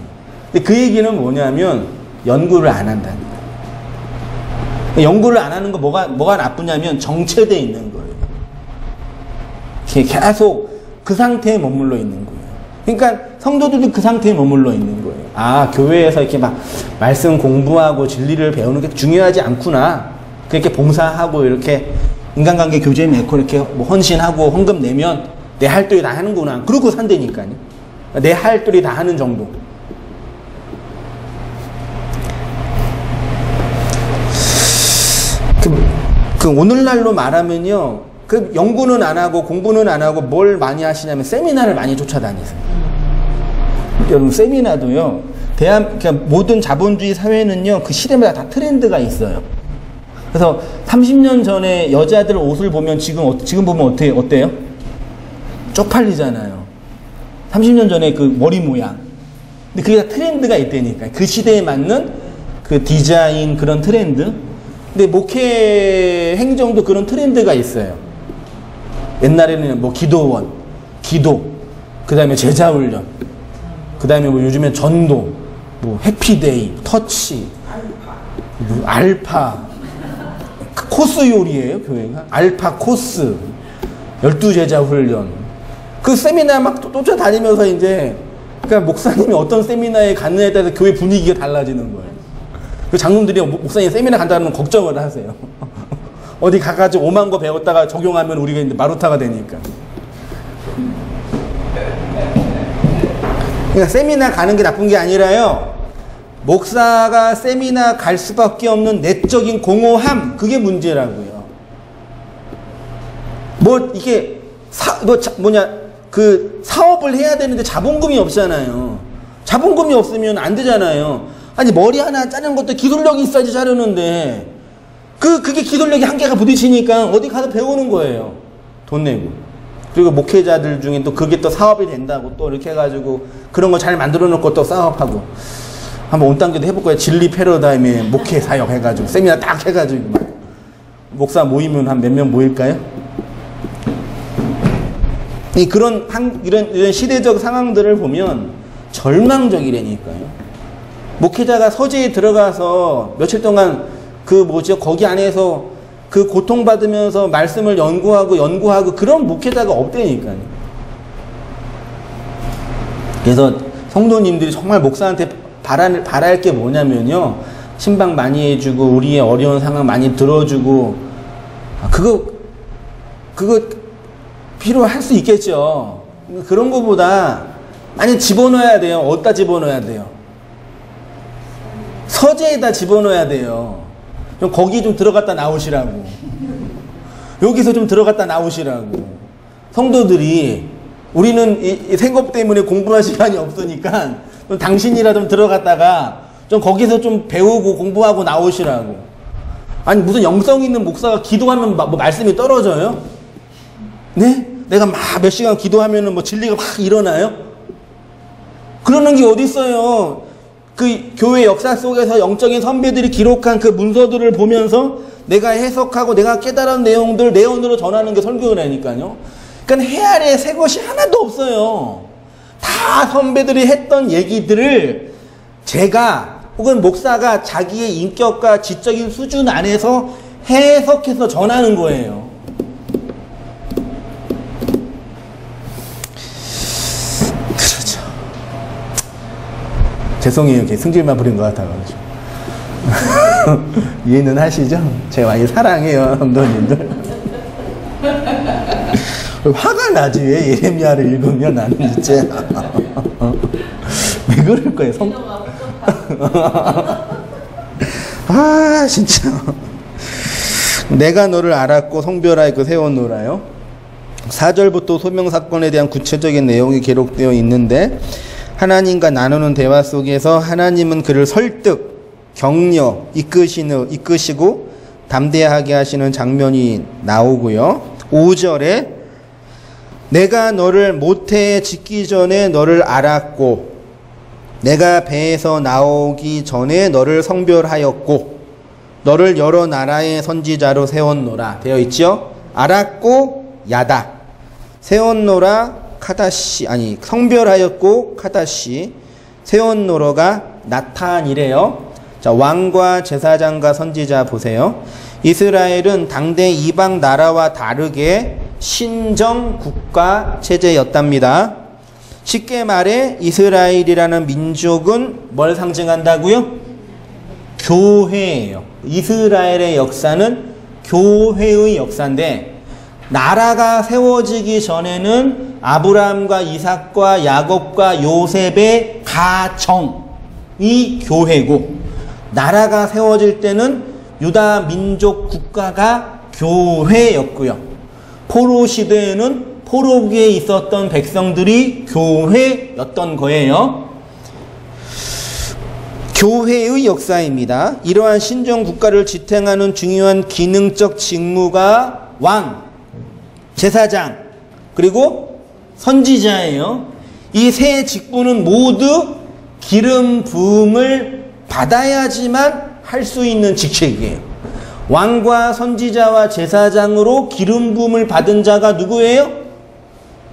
근데 그 얘기는 뭐냐면 연구를 안 한다는 거예요. 연구를 안 하는 거 뭐가 나쁘냐면 정체되어 있는 거예요. 계속 그 상태에 머물러 있는 거예요. 그러니까 성도들도 그 상태에 머물러 있는 거예요. 교회에서 이렇게 막 말씀 공부하고 진리를 배우는 게 중요하지 않구나. 그렇게 봉사하고 이렇게 인간관계 교제 맺고 이렇게 뭐 헌신하고 헌금 내면 내 할도리 다 하는구나. 그러고 산다니까요. 내 할도리 다 하는 정도. 오늘날로 말하면요. 연구는 안 하고 공부는 안 하고 뭘 많이 하시냐면 세미나를 많이 쫓아다니세요. 여러분 세미나도요. 그러니까 모든 자본주의 사회는요. 그 시대마다 다 트렌드가 있어요. 그래서 30년 전에 여자들 옷을 보면 지금 보면 어때요? 쪽팔리잖아요. 30년 전에 그 머리 모양. 근데 그게 다 트렌드가 있다니까. 그 시대에 맞는 그 디자인 그런 트렌드. 근데 목회 행정도 그런 트렌드가 있어요. 옛날에는 뭐 기도, 그 다음에 제자훈련, 그 다음에 뭐 요즘엔 전도, 뭐 해피데이, 터치, 알파, 코스 요리예요, 교회가. 알파 코스, 12제자 훈련. 그 세미나 막 쫓아다니면서 이제, 그러니까 목사님이 어떤 세미나에 갔느냐에 따라서 교회 분위기가 달라지는 거예요. 그 장로들이 목사님 세미나 간다는 걱정을 하세요. 어디 가가지고 오만 거 배웠다가 적용하면 우리가 이제 마루타가 되니까. 그러니까 세미나 가는 게 나쁜 게 아니라요. 목사가 세미나 갈 수밖에 없는 내적인 공허함, 그게 문제라고요. 이게 사업을 해야 되는데 자본금이 없잖아요. 자본금이 없으면 안 되잖아요. 아니 머리 하나 자르는 것도 기술력이 있어야지 자르는데 그게 기술력이 한계가 부딪히니까 어디 가서 배우는 거예요. 돈 내고. 그리고 목회자들 중에 또 그게 또 사업이 된다고 또 이렇게 해가지고 그런 거 잘 만들어 놓고 또 사업하고 한번 온 단계도 해볼 거예요. 진리 패러다임에 목회 사역 해가지고 세미나 딱 해가지고 막 목사 모이면 한 몇 명 모일까요? 이런 시대적 상황들을 보면 절망적이라니까요. 목회자가 서재에 들어가서 며칠 동안 거기 안에서 그 고통받으면서 말씀을 연구하고 그런 목회자가 없다니까요. 그래서 성도님들이 정말 목사한테 바랄 게 뭐냐면요. 신방 많이 해주고 우리의 어려운 상황 많이 들어주고 그거 필요할 수 있겠죠. 그런 거보다 많이 집어넣어야 돼요. 어디다 집어넣어야 돼요? 서재에다 집어넣어야 돼요. 좀 거기 좀 들어갔다 나오시라고. 여기서 좀 들어갔다 나오시라고. 성도들이 우리는 이 생업 때문에 공부할 시간이 없으니까 좀 당신이라도 좀 들어갔다가 좀 거기서 좀 배우고 공부하고 나오시라고. 아니 무슨 영성 있는 목사가 기도하면 뭐 말씀이 떨어져요? 네? 내가 막 몇 시간 기도하면은 뭐 진리가 막 일어나요? 그러는 게 어디 있어요? 그 교회 역사 속에서 영적인 선배들이 기록한 그 문서들을 보면서 내가 해석하고 내가 깨달은 내용들 내용으로 전하는 게 설교라니까요. 그러니까 해 아래 새 것이 하나도 없어요. 다 선배들이 했던 얘기들을 제가 혹은 목사가 자기의 인격과 지적인 수준 안에서 해석해서 전하는 거예요. 그렇죠. 죄송해요. 이렇게 승질만 부린 것 같아가지고. 이해는 하시죠? 제가 많이 사랑해요, 성도님들. 화가 나지, 왜 예레미야를 읽으면 나는 진짜. 왜 그럴 거예요, 아, 진짜. 내가 너를 알았고 성별하여 세워놓으라요. 4절부터 소명사건에 대한 구체적인 내용이 기록되어 있는데, 하나님과 나누는 대화 속에서 하나님은 그를 설득, 격려, 이끄시고 담대하게 하시는 장면이 나오고요. 5절에 내가 너를 모태에 짓기 전에 너를 알았고 내가 배에서 나오기 전에 너를 성별하였고 너를 여러 나라의 선지자로 세웠노라 되어 있죠. 알았고 야다, 세웠노라 카다시, 아니 성별하였고 카다시, 세웠노라가 나탄이래요. 자, 왕과 제사장과 선지자 보세요. 이스라엘은 당대 이방 나라와 다르게 신정 국가 체제였답니다. 쉽게 말해 이스라엘이라는 민족은 뭘 상징한다고요? 교회예요. 이스라엘의 역사는 교회의 역사인데, 나라가 세워지기 전에는 아브라함과 이삭과 야곱과 요셉의 가정이 교회고, 나라가 세워질 때는 유다 민족 국가가 교회였고요. 포로 시대에는 포로기에 있었던 백성들이 교회였던 거예요. 교회의 역사입니다. 이러한 신정 국가를 지탱하는 중요한 기능적 직무가 왕, 제사장, 그리고 선지자예요. 이 세 직분은 모두 기름 부음을 받아야지만 할 수 있는 직책이에요. 왕과 선지자와 제사장으로 기름 부음을 받은 자가 누구예요?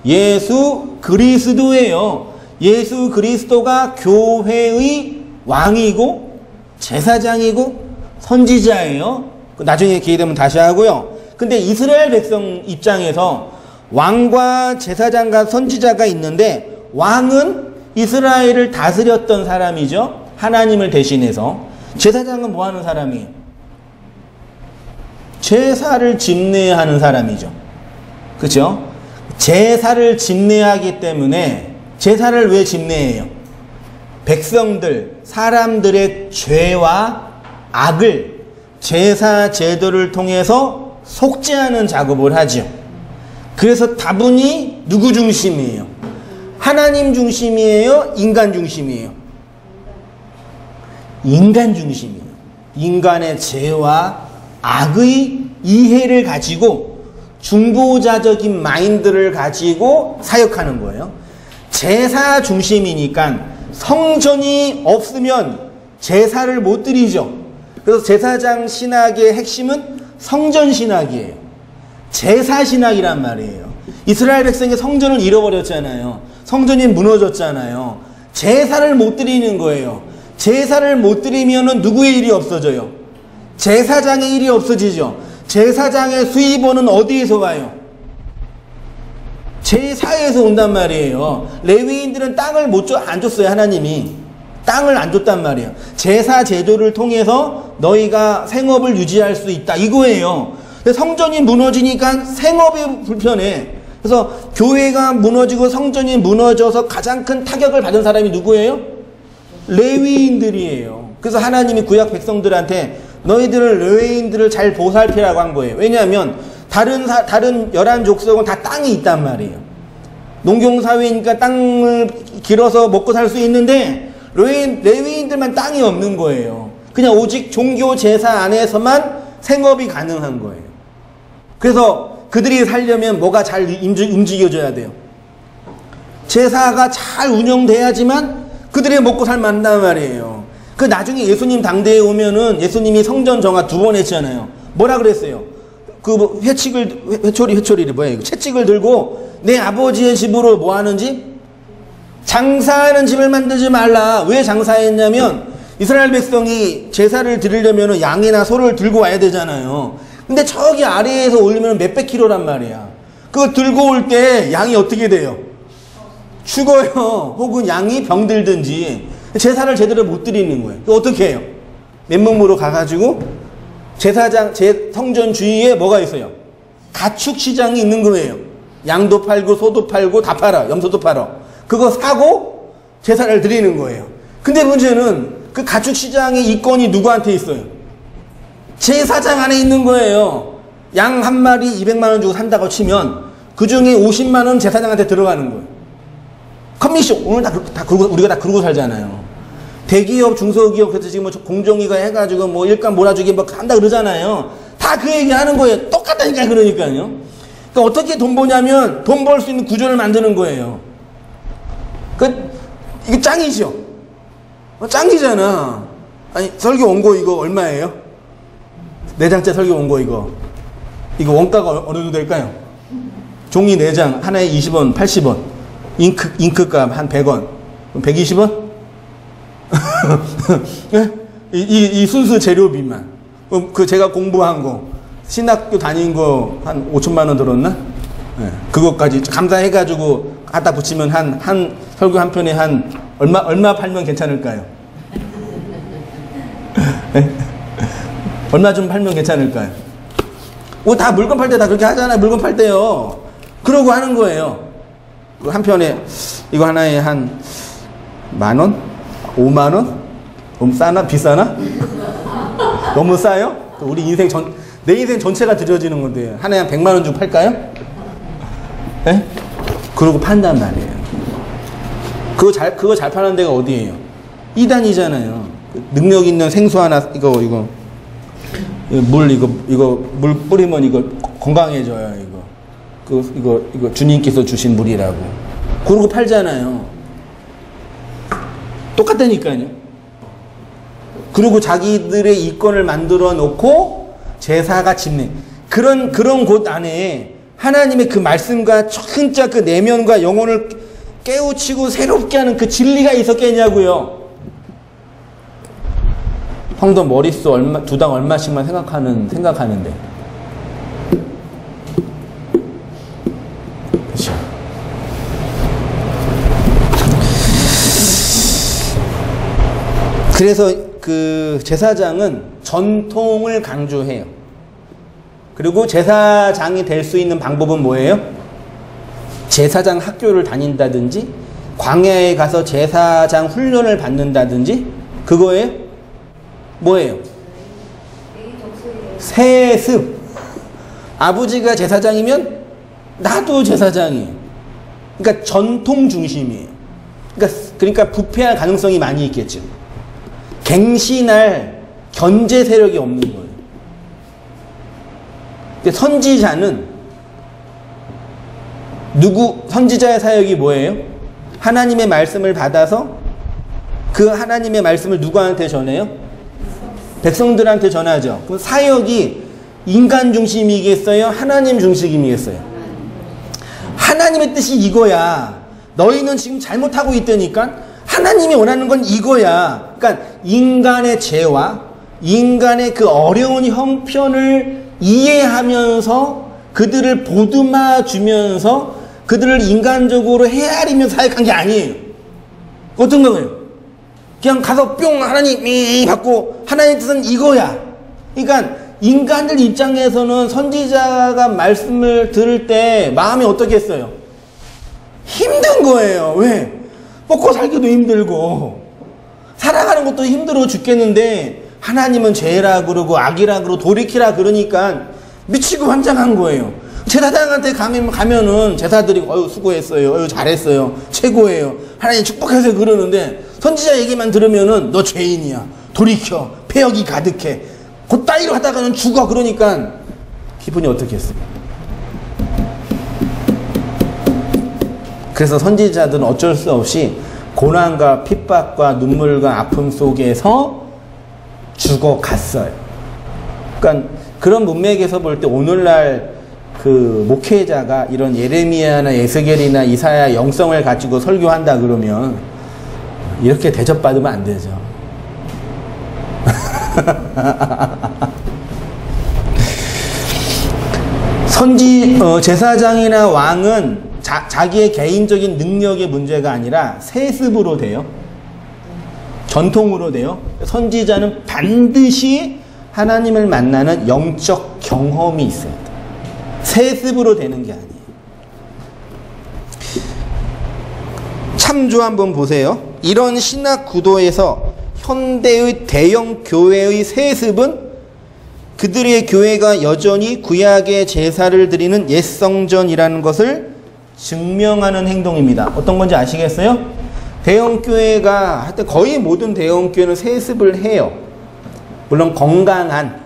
예수 그리스도예요. 예수 그리스도가 교회의 왕이고 제사장이고 선지자예요. 나중에 기회 되면 다시 하고요. 근데 이스라엘 백성 입장에서 왕과 제사장과 선지자가 있는데, 왕은 이스라엘을 다스렸던 사람이죠. 하나님을 대신해서. 제사장은 뭐 하는 사람이에요? 제사를 집례하는 사람이죠. 그렇죠? 제사를 집례하기 때문에, 제사를 왜 집례해요? 백성들, 사람들의 죄와 악을 제사 제도를 통해서 속죄하는 작업을 하죠. 그래서 다분히 누구 중심이에요? 하나님 중심이에요? 인간 중심이에요? 인간 중심이에요. 인간의 죄와 악의 이해를 가지고 중보자적인 마인드를 가지고 사역하는 거예요. 제사 중심이니까 성전이 없으면 제사를 못 드리죠. 그래서 제사장 신학의 핵심은 성전 신학이에요. 제사 신학이란 말이에요. 이스라엘 백성이 성전을 잃어버렸잖아요. 성전이 무너졌잖아요. 제사를 못 드리는 거예요. 제사를 못 드리면은 누구의 일이 없어져요? 제사장의 일이 없어지죠. 제사장의 수입원은 어디에서 와요? 제사에서 온단 말이에요. 레위인들은 땅을 안 줬어요. 하나님이 땅을 안 줬단 말이에요. 제사 제도를 통해서 너희가 생업을 유지할 수 있다, 이거예요. 근데 성전이 무너지니까 생업이 불편해. 그래서 교회가 무너지고 성전이 무너져서 가장 큰 타격을 받은 사람이 누구예요? 레위인들이에요. 그래서 하나님이 구약 백성들한테 너희들을, 레위인들을 잘 보살피라고 한 거예요. 왜냐하면 다른 열한 족속은 다 땅이 있단 말이에요. 농경사회니까 땅을 길어서 먹고 살 수 있는데 레위인들만 땅이 없는 거예요. 그냥 오직 종교 제사 안에서만 생업이 가능한 거예요. 그래서 그들이 살려면 뭐가 잘 움직여줘야 돼요? 제사가 잘 운영돼야지만 그들이 먹고 살만한단 말이에요. 그 나중에 예수님 당대에 오면은 예수님이 성전 정화 2번 했잖아요. 뭐라 그랬어요? 그 회초리를 뭐야, 채찍을 들고 내 아버지의 집으로 뭐 하는 집? 장사하는 집을 만들지 말라. 왜 장사했냐면 이스라엘 백성이 제사를 드리려면 양이나 소를 들고 와야 되잖아요. 근데 저기 아래에서 올리면 몇백 킬로란 말이야. 그거 들고 올 때 양이 어떻게 돼요? 죽어요. 혹은 양이 병들든지 제사를 제대로 못 드리는 거예요. 어떻게 해요? 맨몸으로 가가지고 제사장, 성전 주위에 뭐가 있어요? 가축 시장이 있는 거예요. 양도 팔고 소도 팔고 다 팔아. 염소도 팔아. 그거 사고 제사를 드리는 거예요. 근데 문제는 그 가축 시장의 이권이 누구한테 있어요? 제사장 안에 있는 거예요. 양 한 마리 200만 원 주고 산다고 치면 그 중에 50만 원 제사장한테 들어가는 거예요. 커미션 오늘 다 그러고 우리가 다 그러고 살잖아요. 대기업, 중소기업 그래서 지금 뭐 공정위가 해가지고 뭐 일감 몰아주기 뭐 한다 그러잖아요. 다 그 얘기 하는 거예요. 똑같다니까 그러니까요. 그러니까 어떻게 돈 버냐면 돈 벌 수 있는 구조를 만드는 거예요. 이게 짱이죠. 짱이잖아. 아니 설교 원고 이거 얼마예요? 4장째 설교 원고 이거 원가가 어느 정도 될까요? 종이 4장 하나에 20원, 80원. 잉크값 한 100원. 120원? 이 순수 재료비만. 그 제가 공부한 거, 신학교 다닌 거 한 5천만 원 들었나? 네. 그것까지 감사해가지고 갖다 붙이면 한 설교 한 편에 한 얼마 팔면 괜찮을까요? 네? 얼마 좀 팔면 괜찮을까요? 다 물건 팔 때 다 그렇게 하잖아요. 물건 팔 때요. 그러고 하는 거예요. 한 편에 이거 하나에 한 10,000원? 50,000원? 너무 싸나? 비싸나? 너무 싸요? 우리 내 인생 전체가 드려지는 건데 하나에 한 100만 원 주고 팔까요? 네? 그러고 판단 말이에요. 그거 잘 파는 데가 어디예요? 이단이잖아요. 능력 있는 생수 하나 이거 물 뿌리면 이거 건강해져요. 이거 주님께서 주신 물이라고. 그러고 팔잖아요. 똑같다니까요. 그리고 자기들의 이권을 만들어 놓고 제사가 집네. 그런 곳 안에 하나님의 그 말씀과 진짜 그 내면과 영혼을 깨우치고 새롭게 하는 그 진리가 있었겠냐고요. 성도 머릿수 두당 얼마씩만 생각하는데. 그렇죠. 그래서 그 제사장은 전통을 강조해요. 그리고 제사장이 될 수 있는 방법은 뭐예요? 제사장 학교를 다닌다든지 광야에 가서 제사장 훈련을 받는다든지 그거예요? 뭐예요? 세습. 아버지가 제사장이면 나도 제사장이에요. 그러니까 전통 중심이에요. 그러니까 부패할 가능성이 많이 있겠죠. 갱신할 견제 세력이 없는 거예요. 근데 선지자의 사역이 뭐예요? 하나님의 말씀을 받아서 그 하나님의 말씀을 누구한테 전해요? 백성들한테 전하죠. 그럼 사역이 인간 중심이겠어요? 하나님 중심이겠어요? 하나님의 뜻이 이거야. 너희는 지금 잘못하고 있다니까? 하나님이 원하는 건 이거야. 그러니까 인간의 죄와 인간의 그 어려운 형편을 이해하면서 그들을 보듬어 주면서 그들을 인간적으로 헤아리면서 사역한 게 아니에요. 어떤 거예요? 그냥 가서 뿅 하나님 받고 하나님의 뜻은 이거야. 그러니까 인간들 입장에서는 선지자가 말씀을 들을 때 마음이 어떻겠어요? 힘든 거예요. 왜? 먹고 살기도 힘들고 살아가는 것도 힘들어 죽겠는데 하나님은 죄라 그러고 악이라 그러고 돌이키라 그러니까 미치고 환장한 거예요. 제사장한테 가면은 제사들이 어유 수고했어요. 어유 잘했어요. 최고예요. 하나님 축복해서 그러는데 선지자 얘기만 들으면은 너 죄인이야. 돌이켜. 폐역이 가득해. 그따위로 하다가는 죽어. 그러니까 기분이 어떻겠어요? 그래서 선지자들은 어쩔 수 없이 고난과 핍박과 눈물과 아픔 속에서 죽어갔어요. 그러니까 그런 문맥에서 볼 때 오늘날 그 목회자가 이런 예레미야나 에스겔이나 이사야 영성을 가지고 설교한다 그러면 이렇게 대접받으면 안 되죠. 제사장이나 왕은 자기의 개인적인 능력의 문제가 아니라 세습으로 돼요. 전통으로 돼요. 선지자는 반드시 하나님을 만나는 영적 경험이 있어야 돼요. 세습으로 되는 게 아니에요. 참조 한번 보세요. 이런 신학 구도에서 현대의 대형 교회의 세습은 그들의 교회가 여전히 구약의 제사를 드리는 옛성전이라는 것을 증명하는 행동입니다. 어떤 건지 아시겠어요? 대형 교회가 하여튼 거의 모든 대형 교회는 세습을 해요. 물론 건강한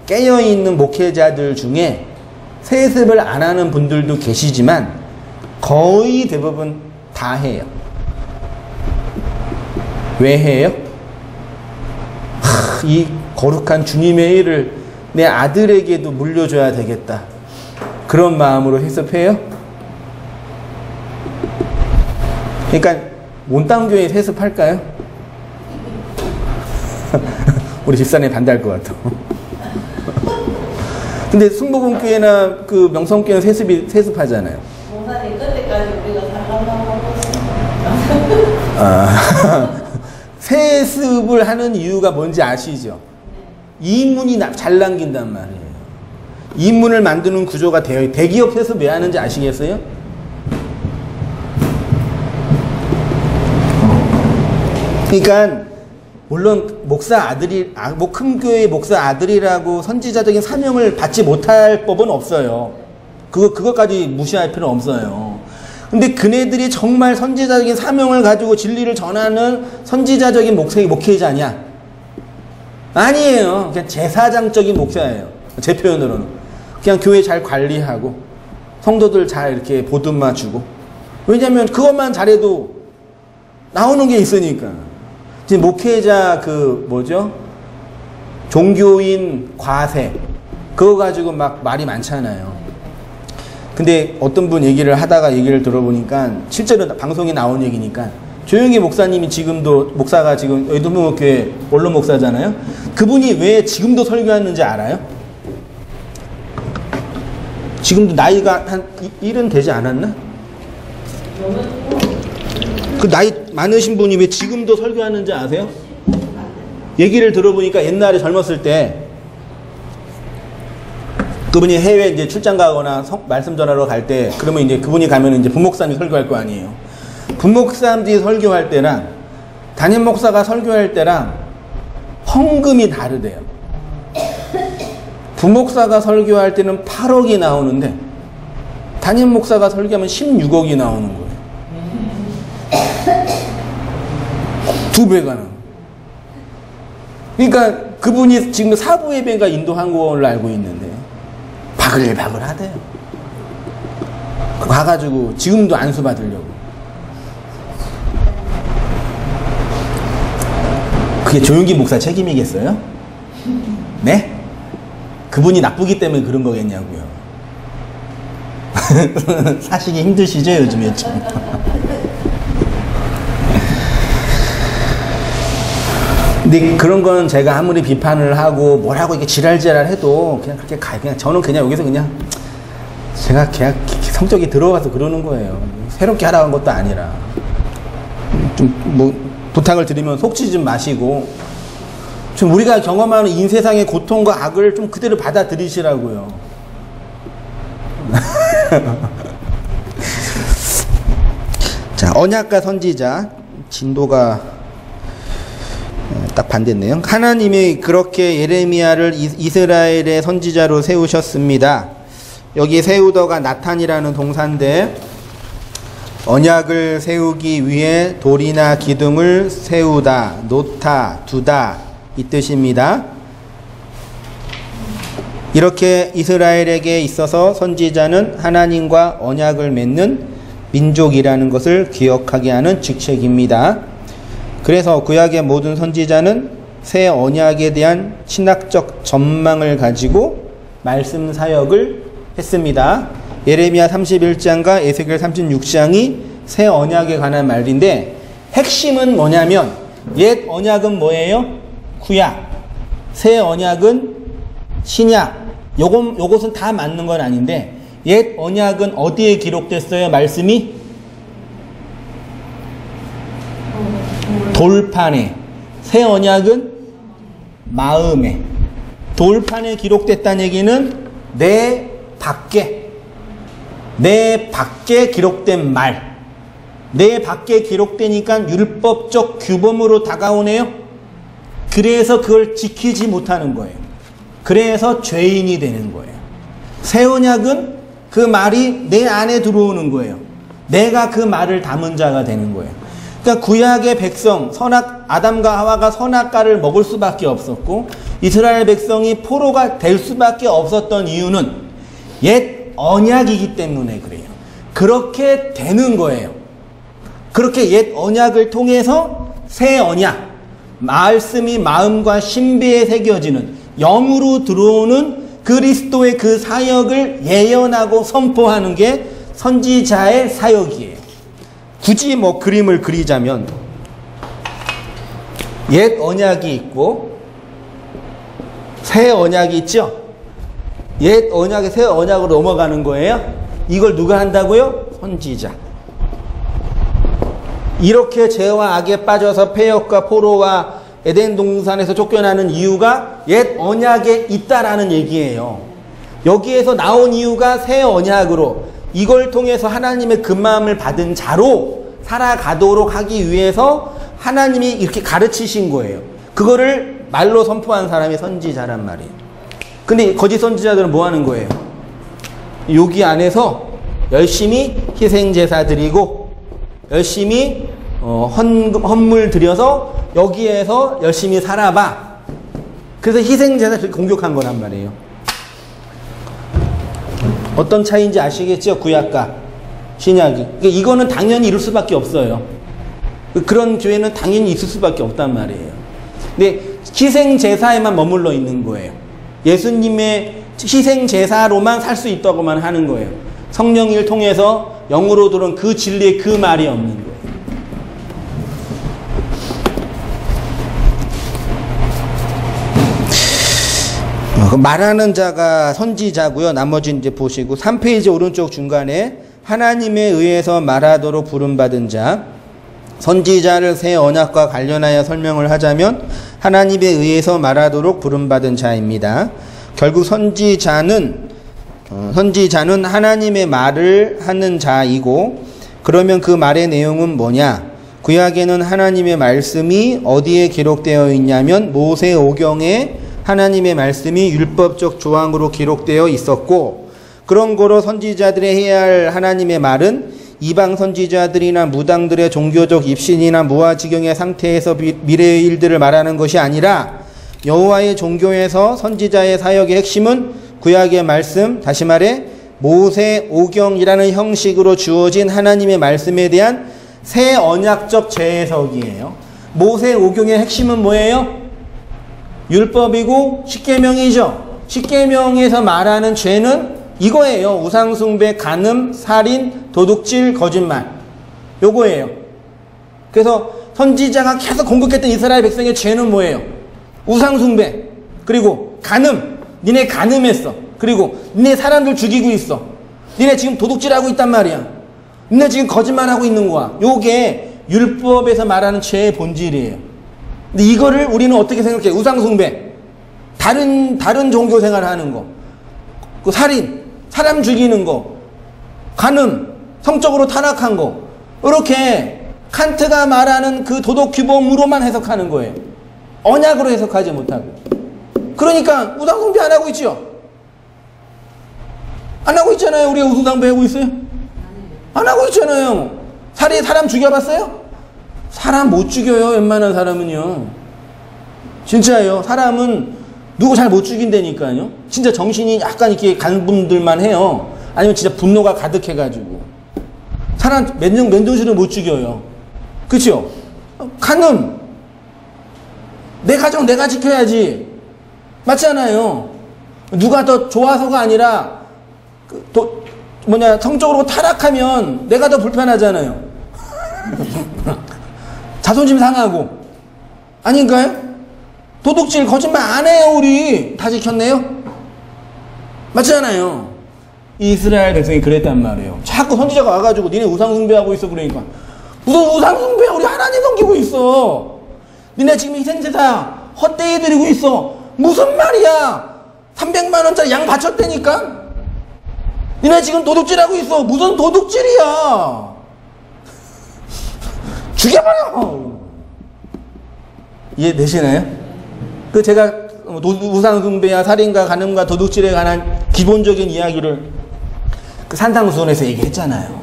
깨어있는 목회자들 중에 세습을 안 하는 분들도 계시지만 거의 대부분 다 해요. 왜 해요? 이 거룩한 주님의 일을 내 아들에게도 물려줘야 되겠다. 그런 마음으로 세습해요? 그러니까 몬땅교회 세습할까요? 우리 집사람이 반대할 것 같아. 근데 승복음교회나 그 명성교회는 세습하잖아요. 목사님 그때까지 우리가 살란다고 했습니다. 세습을 하는 이유가 뭔지 아시죠? 이문이 잘 남긴단 말이에요. 이문을 만드는 구조가 되어 대기업 세습 왜 하는지 아시겠어요? 그러니까 물론 목사 아들이 큰 교회의 목사 아들이라고 선지자적인 사명을 받지 못할 법은 없어요. 그것까지 무시할 필요는 없어요. 근데 그네들이 정말 선지자적인 사명을 가지고 진리를 전하는 선지자적인 목회자냐? 아니에요. 그냥 제사장적인 목사예요. 제 표현으로는. 그냥 교회 잘 관리하고 성도들 잘 이렇게 보듬어주고. 왜냐면 그것만 잘해도 나오는 게 있으니까. 지금 목회자 종교인 과세 그거 가지고 막 말이 많잖아요. 근데 어떤 분 얘기를 들어보니까 실제로 방송에 나온 얘기니까 조영기 목사님이 목사가 지금 여의도문목교회 원로 목사잖아요. 그분이 왜 지금도 설교하는지 알아요? 지금도 나이가 한 70 되지 않았나? 그 나이 많으신 분이 왜 지금도 설교하는지 아세요? 얘기를 들어보니까 옛날에 젊었을 때 그분이 해외 이제 출장 가거나 말씀 전하러 갈 때 그러면 이제 그분이 가면 이제 부목사님이 설교할 거 아니에요. 부목사님들이 설교할 때랑 담임 목사가 설교할 때랑 헌금이 다르대요. 부목사가 설교할 때는 8억이 나오는데 담임 목사가 설교하면 16억이 나오는 거예요. 2배가 나. 그러니까 그분이 지금 사부 예배가 인도한 걸로 알고 있는데 바글바글 하대요. 가가지고 지금도 안수 받으려고. 그게 조용기 목사 책임이겠어요? 네? 그분이 나쁘기 때문에 그런 거겠냐고요. 사시기 힘드시죠 요즘에 좀. 근데 그런 건 제가 아무리 비판을 하고 뭐라고 이렇게 지랄지랄 해도 그냥 그렇게 그냥 저는 그냥 여기서 그냥 제가 그냥 성격이 들어가서 그러는 거예요. 새롭게 하라는 것도 아니라 좀 부탁을 드리면 속지 좀 마시고 좀 우리가 경험하는 인세상의 고통과 악을 좀 그대로 받아들이시라고요. 자, 언약과 선지자 진도가 딱 반대네요. 하나님이 그렇게 예레미야를 이스라엘의 선지자로 세우셨습니다. 여기 세우더가 나탄이라는 동사인데 언약을 세우기 위해 돌이나 기둥을 세우다, 놓다, 두다 이 뜻입니다. 이렇게 이스라엘에게 있어서 선지자는 하나님과 언약을 맺는 민족이라는 것을 기억하게 하는 직책입니다. 그래서 구약의 모든 선지자는 새 언약에 대한 신학적 전망을 가지고 말씀 사역을 했습니다. 예레미야 31장과 에스겔 36장이 새 언약에 관한 말인데 핵심은 뭐냐면 옛 언약은 뭐예요? 구약. 새 언약은 신약. 요것은 다 맞는 건 아닌데 옛 언약은 어디에 기록됐어요? 말씀이? 돌판에. 새 언약은 마음에. 돌판에 기록됐다는 얘기는 내 밖에 기록된 말. 내 밖에 기록되니까 율법적 규범으로 다가오네요. 그래서 그걸 지키지 못하는 거예요. 그래서 죄인이 되는 거예요. 새 언약은 그 말이 내 안에 들어오는 거예요. 내가 그 말을 담은 자가 되는 거예요. 그러니까 구약의 백성, 아담과 하와가 선악과를 먹을 수밖에 없었고 이스라엘 백성이 포로가 될 수밖에 없었던 이유는 옛 언약이기 때문에 그래요. 그렇게 되는 거예요. 그렇게 옛 언약을 통해서 새 언약, 말씀이 마음과 신비에 새겨지는 영으로 들어오는 그리스도의 그 사역을 예언하고 선포하는 게 선지자의 사역이에요. 굳이 뭐 그림을 그리자면 옛 언약이 있고 새 언약이 있죠. 옛 언약이 새 언약으로 넘어가는 거예요. 이걸 누가 한다고요? 선지자. 이렇게 죄와 악에 빠져서 폐역과 포로와 에덴 동산에서 쫓겨나는 이유가 옛 언약에 있다라는 얘기예요. 여기에서 나온 이유가 새 언약으로 이걸 통해서 하나님의 그 마음을 받은 자로 살아가도록 하기 위해서 하나님이 이렇게 가르치신 거예요. 그거를 말로 선포한 사람이 선지자란 말이에요. 근데 거짓 선지자들은 뭐 하는 거예요? 여기 안에서 열심히 희생제사 드리고 열심히 헌물 드려서 여기에서 열심히 살아봐. 그래서 희생제사를 공격한 거란 말이에요. 어떤 차이인지 아시겠죠? 구약과 신약이. 그러니까 이거는 당연히 이룰 수밖에 없어요. 그런 교회는 당연히 있을 수밖에 없단 말이에요. 근데 희생제사에만 머물러 있는 거예요. 예수님의 희생제사로만 살 수 있다고만 하는 거예요. 성령을 통해서 영으로 들어온 그 진리의 그 말이 없는 거예요. 말하는 자가 선지자고요. 나머지 이제 보시고 3페이지 오른쪽 중간에 하나님에 의해서 말하도록 부름받은 자, 선지자를 새 언약과 관련하여 설명을 하자면 하나님에 의해서 말하도록 부름받은 자입니다. 결국 선지자는 하나님의 말을 하는 자이고, 그러면 그 말의 내용은 뭐냐? 구약에는 하나님의 말씀이 어디에 기록되어 있냐면 모세오경에 하나님의 말씀이 율법적 조항으로 기록되어 있었고, 그런 거로 선지자들이 해야 할 하나님의 말은 이방 선지자들이나 무당들의 종교적 입신이나 무아지경의 상태에서 미래의 일들을 말하는 것이 아니라 여호와의 종교에서 선지자의 사역의 핵심은 구약의 말씀, 다시 말해 모세오경이라는 형식으로 주어진 하나님의 말씀에 대한 새 언약적 재해석이에요. 모세오경의 핵심은 뭐예요? 율법이고 십계명이죠. 십계명에서 말하는 죄는 이거예요. 우상숭배, 간음, 살인, 도둑질, 거짓말. 요거예요. 그래서 선지자가 계속 공격했던 이스라엘 백성의 죄는 뭐예요? 우상숭배, 그리고 간음. 니네 간음했어. 그리고 니네 사람들 죽이고 있어. 니네 지금 도둑질하고 있단 말이야. 니네 지금 거짓말하고 있는 거야. 요게 율법에서 말하는 죄의 본질이에요. 근데 이거를 우리는 어떻게 생각해? 우상숭배, 다른 종교 생활을 하는 거, 그 살인, 사람 죽이는 거, 간음, 성적으로 타락한 거, 이렇게 칸트가 말하는 그 도덕 규범으로만 해석하는 거예요. 언약으로 해석하지 못하고. 그러니까 우상숭배 안 하고 있죠? 안 하고 있잖아요. 우리가 우상숭배 하고 있어요? 안 하고 있잖아요. 사람 죽여봤어요? 사람 못 죽여요. 웬만한 사람은요. 진짜예요. 사람은 누구 잘 못 죽인다니까요. 진짜 정신이 약간 이렇게 간 분들만 해요. 아니면 진짜 분노가 가득해가지고 사람 맨정신을 못 죽여요. 그쵸? 간음, 내 가정 내가 지켜야지. 맞잖아요. 누가 더 좋아서가 아니라 성적으로 타락하면 내가 더 불편하잖아요. 자존심 상하고. 아닌가요? 도둑질, 거짓말 안 해요. 우리 다 지켰네요. 맞잖아요. 이스라엘 백성이 그랬단 말이에요. 자꾸 선지자가 와가지고 니네 우상숭배하고 있어. 그러니까 무슨 우상숭배야? 우리 하나님 섬기고 있어. 니네 지금 희생제사 헛되이 드리고 있어. 무슨 말이야? 300만 원짜리 양 바쳤다니까? 니네 지금 도둑질하고 있어. 무슨 도둑질이야? 죽여버려! 이해되시나요? 그 제가 우상숭배와 살인과 간음과 도둑질에 관한 기본적인 이야기를 그 산상수훈에서 얘기했잖아요.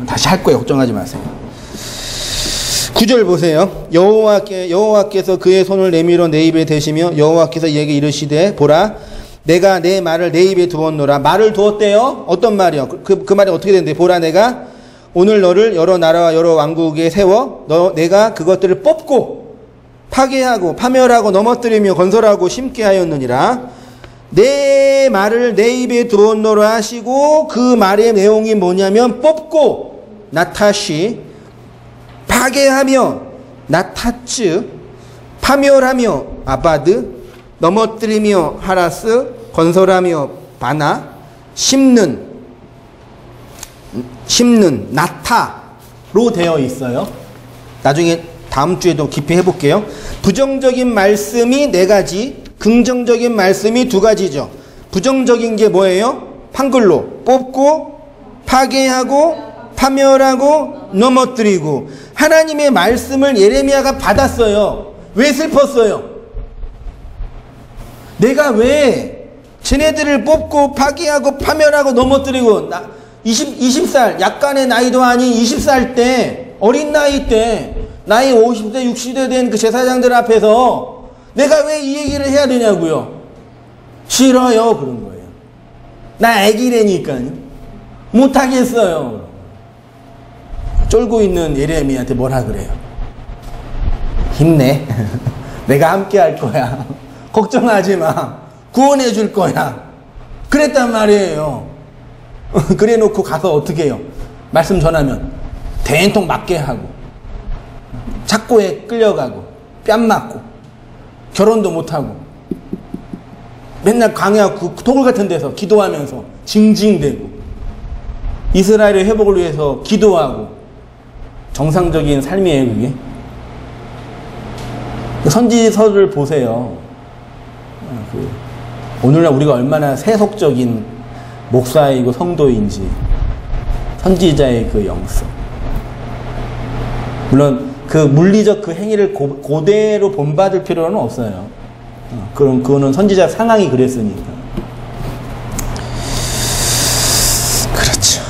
다시 할 거예요. 걱정하지 마세요. 9절 보세요. 여호와께서 그의 손을 내밀어 내 입에 대시며 여호와께서 이에게 이르시되 보라 내가 내 말을 내 입에 두었노라. 말을 두었대요. 어떤 말이요? 그 말이 어떻게 되는데 보라 내가 오늘 너를 여러 나라와 여러 왕국에 세워 내가 그것들을 뽑고 파괴하고 파멸하고 넘어뜨리며 건설하고 심게 하였느니라. 내 말을 내 입에 두었노라 하시고 그 말의 내용이 뭐냐면 뽑고 나타시 파괴하며 나타츠 파멸하며 아바드 넘어뜨리며 하라스 건설하며 바나 심는 나타로 되어 있어요. 나중에 다음 주에도 깊이 해볼게요. 부정적인 말씀이 4가지, 긍정적인 말씀이 2가지죠. 부정적인 게 뭐예요? 한글로 뽑고 파괴하고 파멸하고 넘어뜨리고. 하나님의 말씀을 예레미야가 받았어요. 왜 슬펐어요? 내가 왜 쟤네들을 뽑고 파괴하고 파멸하고 넘어뜨리고 20살 약간의 나이도 아닌 20살 때 어린 나이 때 나이 50대 60대 된 그 제사장들 앞에서 내가 왜 이 얘기를 해야 되냐고요. 싫어요. 그런 거예요. 나 애기라니까요. 못하겠어요. 쫄고 있는 예레미야한테 뭐라 그래요? 힘내. 내가 함께 할 거야. 걱정하지 마. 구원해 줄 거야. 그랬단 말이에요. 그래 놓고 가서 어떻게 해요? 말씀 전하면 대인통 맞게 하고 착고에 끌려가고 뺨 맞고 결혼도 못하고 맨날 광야 그 토굴 같은 데서 기도하면서 징징대고 이스라엘의 회복을 위해서 기도하고 정상적인 삶이에요. 그게 선지서를 보세요. 오늘날 우리가 얼마나 세속적인 목사이고 성도인지 선지자의 그 영성. 물론 그 물리적 그 행위를 그대로 본받을 필요는 없어요. 그럼 그거는 선지자 상황이 그랬으니까. 그렇죠.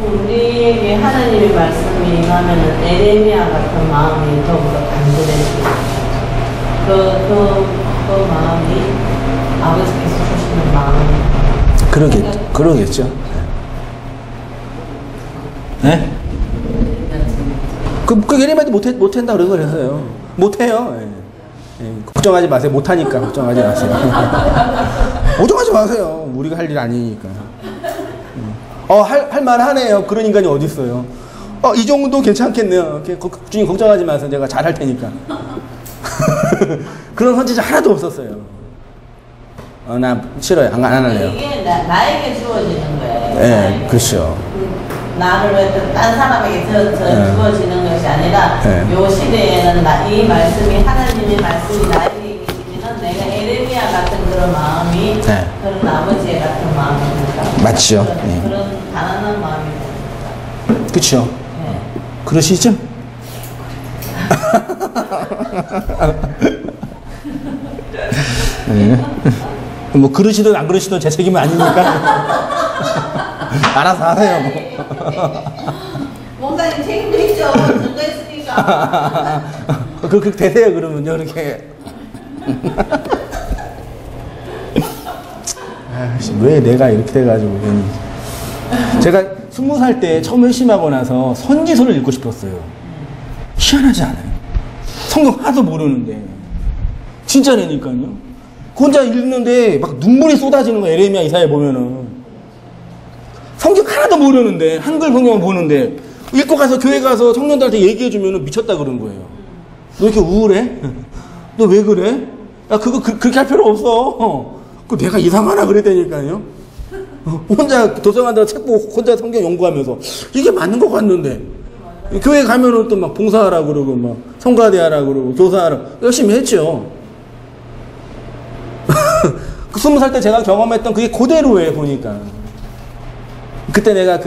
우리에게 하나님의 말씀이 임하면은 에레미야 같은 마음이 더욱더 간절해지고 그 마음이 아버지께서 주시는 마음이 그러겠죠. 네? 그 예레미야도 못한다 그래서요. 못해요. 예. 걱정하지 마세요. 못하니까 걱정하지 마세요. 걱정하지 마세요. 우리가 할 일 아니니까. 할 말 하네요. 그런 인간이 어디 있어요. 이 정도 괜찮겠네요. 주님 걱정하지 마세요. 내가 잘할 테니까. 그런 선지자 하나도 없었어요. 나 싫어요. 안 할래요. 이게 나에게 주어지는 거예요. 네, 그렇죠. 나를 왜 딴 사람에게 주어지는 것이 아니라 요 시대에는 이 말씀이 하나님의 말씀이 나에게 계시면 내가 에레미야 같은 그런 마음이 그런 아버지의 같은 마음이니까 맞죠. 그런 가난한 마음이 그렇죠. 그러시죠? 뭐 그러시든 안 그러시든 제 책임은 아니니까 알아서 하세요. 뭐. 목사님 책임도 있죠. 증거했으니까. 그렇게 되세요. 그러면요. 이렇게. 왜 내가 이렇게 돼가지고. 제가 20살 때 처음 회심하고 나서 선지서를 읽고 싶었어요. 희한하지 않아요? 성경 하나도 모르는데. 진짜라니까요. 혼자 읽는데 막 눈물이 쏟아지는 거예요. 에레미야 이사야 보면은. 성경 하나도 모르는데 한글 성경을 보는데 읽고 가서 교회 가서 청년들한테 얘기해주면 미쳤다 그런 거예요. 너 이렇게 우울해? 너 왜 그래? 야 그거 그렇게 할 필요 없어. 그 내가 이상하나 그랬다니까요. 혼자 도서관 들어 책 보고 혼자 성경 연구하면서 이게 맞는 것 같는데 교회 가면은 또 막 봉사하라고 그러고, 막 성가대하라고 그러고, 교사하라고. 열심히 했죠. 그 20살 때 제가 경험했던 그게 그대로예요, 보니까. 그때 내가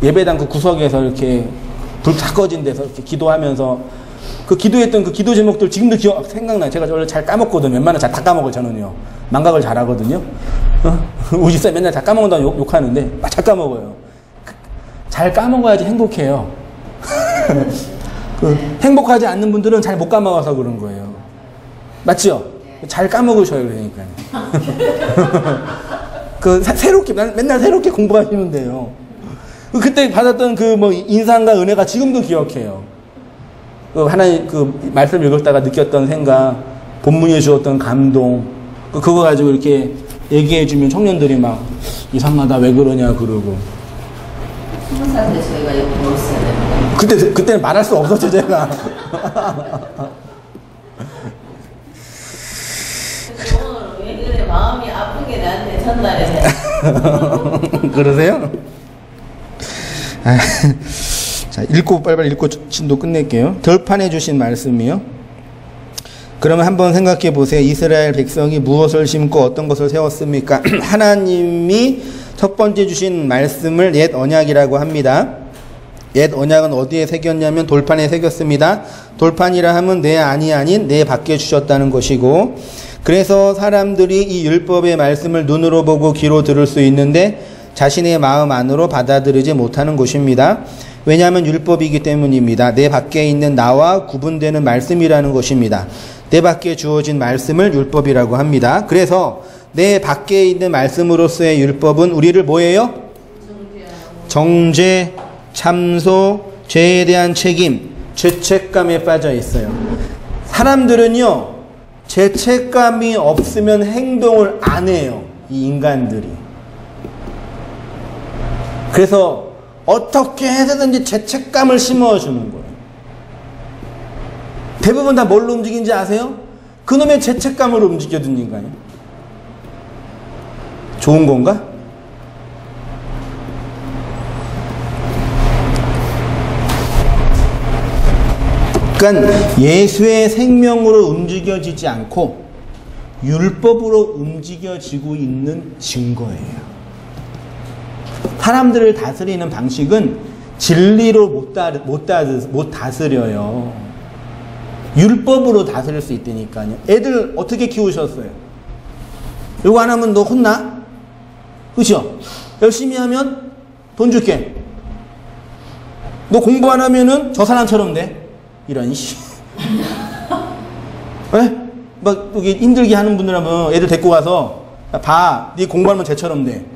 예배당 그 구석에서 이렇게 불 다 꺼진 데서 이렇게 기도하면서 그 기도했던 그 기도 제목들 지금도 생각나요. 제가 원래 잘 까먹거든요. 웬만하면 잘 다 까먹어요, 저는요. 망각을 잘 하거든요. 우리 집사람 맨날 다 까먹는다고 욕하는데, 잘 까먹어요. 잘 까먹어야지 행복해요. 행복하지 않는 분들은 잘 못 까먹어서 그런 거예요. 맞죠? 잘 까먹으셔요, 그러니까. 새롭게, 맨날 새롭게 공부하시면 돼요. 그때 받았던 인상과 은혜가 지금도 기억해요. 하나님 말씀 읽었다가 느꼈던 생각, 본문에 주었던 감동, 그거 가지고 이렇게 얘기해주면 청년들이 막 이상하다, 왜 그러냐, 그러고. 20살 때 저희가 이거 배웠어야 되는데. 그때는 말할 수 없었죠, 제가. 왜 그래, 마음이 아픈 게 나한테 전달해. 그러세요? 자, 빨리빨리 읽고 진도 끝낼게요. 결판해 주신 말씀이요. 그러면 한번 생각해 보세요. 이스라엘 백성이 무엇을 심고 어떤 것을 세웠습니까? 하나님이 첫 번째 주신 말씀을 옛 언약이라고 합니다. 옛 언약은 어디에 새겼냐면 돌판에 새겼습니다. 돌판이라 하면 내 안이 아닌 내 밖에 주셨다는 것이고, 그래서 사람들이 이 율법의 말씀을 눈으로 보고 귀로 들을 수 있는데 자신의 마음 안으로 받아들이지 못하는 것입니다. 왜냐하면 율법이기 때문입니다. 내 밖에 있는 나와 구분되는 말씀이라는 것입니다. 내 밖에 주어진 말씀을 율법이라고 합니다. 그래서 내 밖에 있는 말씀으로서의 율법은 우리를 뭐예요? 정죄, 참소, 죄에 대한 책임, 죄책감에 빠져 있어요. 사람들은요, 죄책감이 없으면 행동을 안 해요. 이 인간들이. 그래서 어떻게 해서든지 죄책감을 심어주는 거예요. 대부분 다 뭘로 움직이는지 아세요? 그놈의 죄책감으로 움직여둔다니까요. 좋은 건가? 그러니까 예수의 생명으로 움직여지지 않고 율법으로 움직여지고 있는 증거예요. 사람들을 다스리는 방식은 진리로 못 다스려요. 율법으로 다스릴 수 있다니까요. 애들 어떻게 키우셨어요? 이거 안 하면 너 혼나? 그죠? 열심히 하면 돈 줄게. 너 공부 안 하면은 저 사람처럼 돼. 이런 씨. 왜? 막 여기 힘들게 하는 분들 하면 애들 데리고 가서 봐, 네 공부하면 쟤처럼 돼.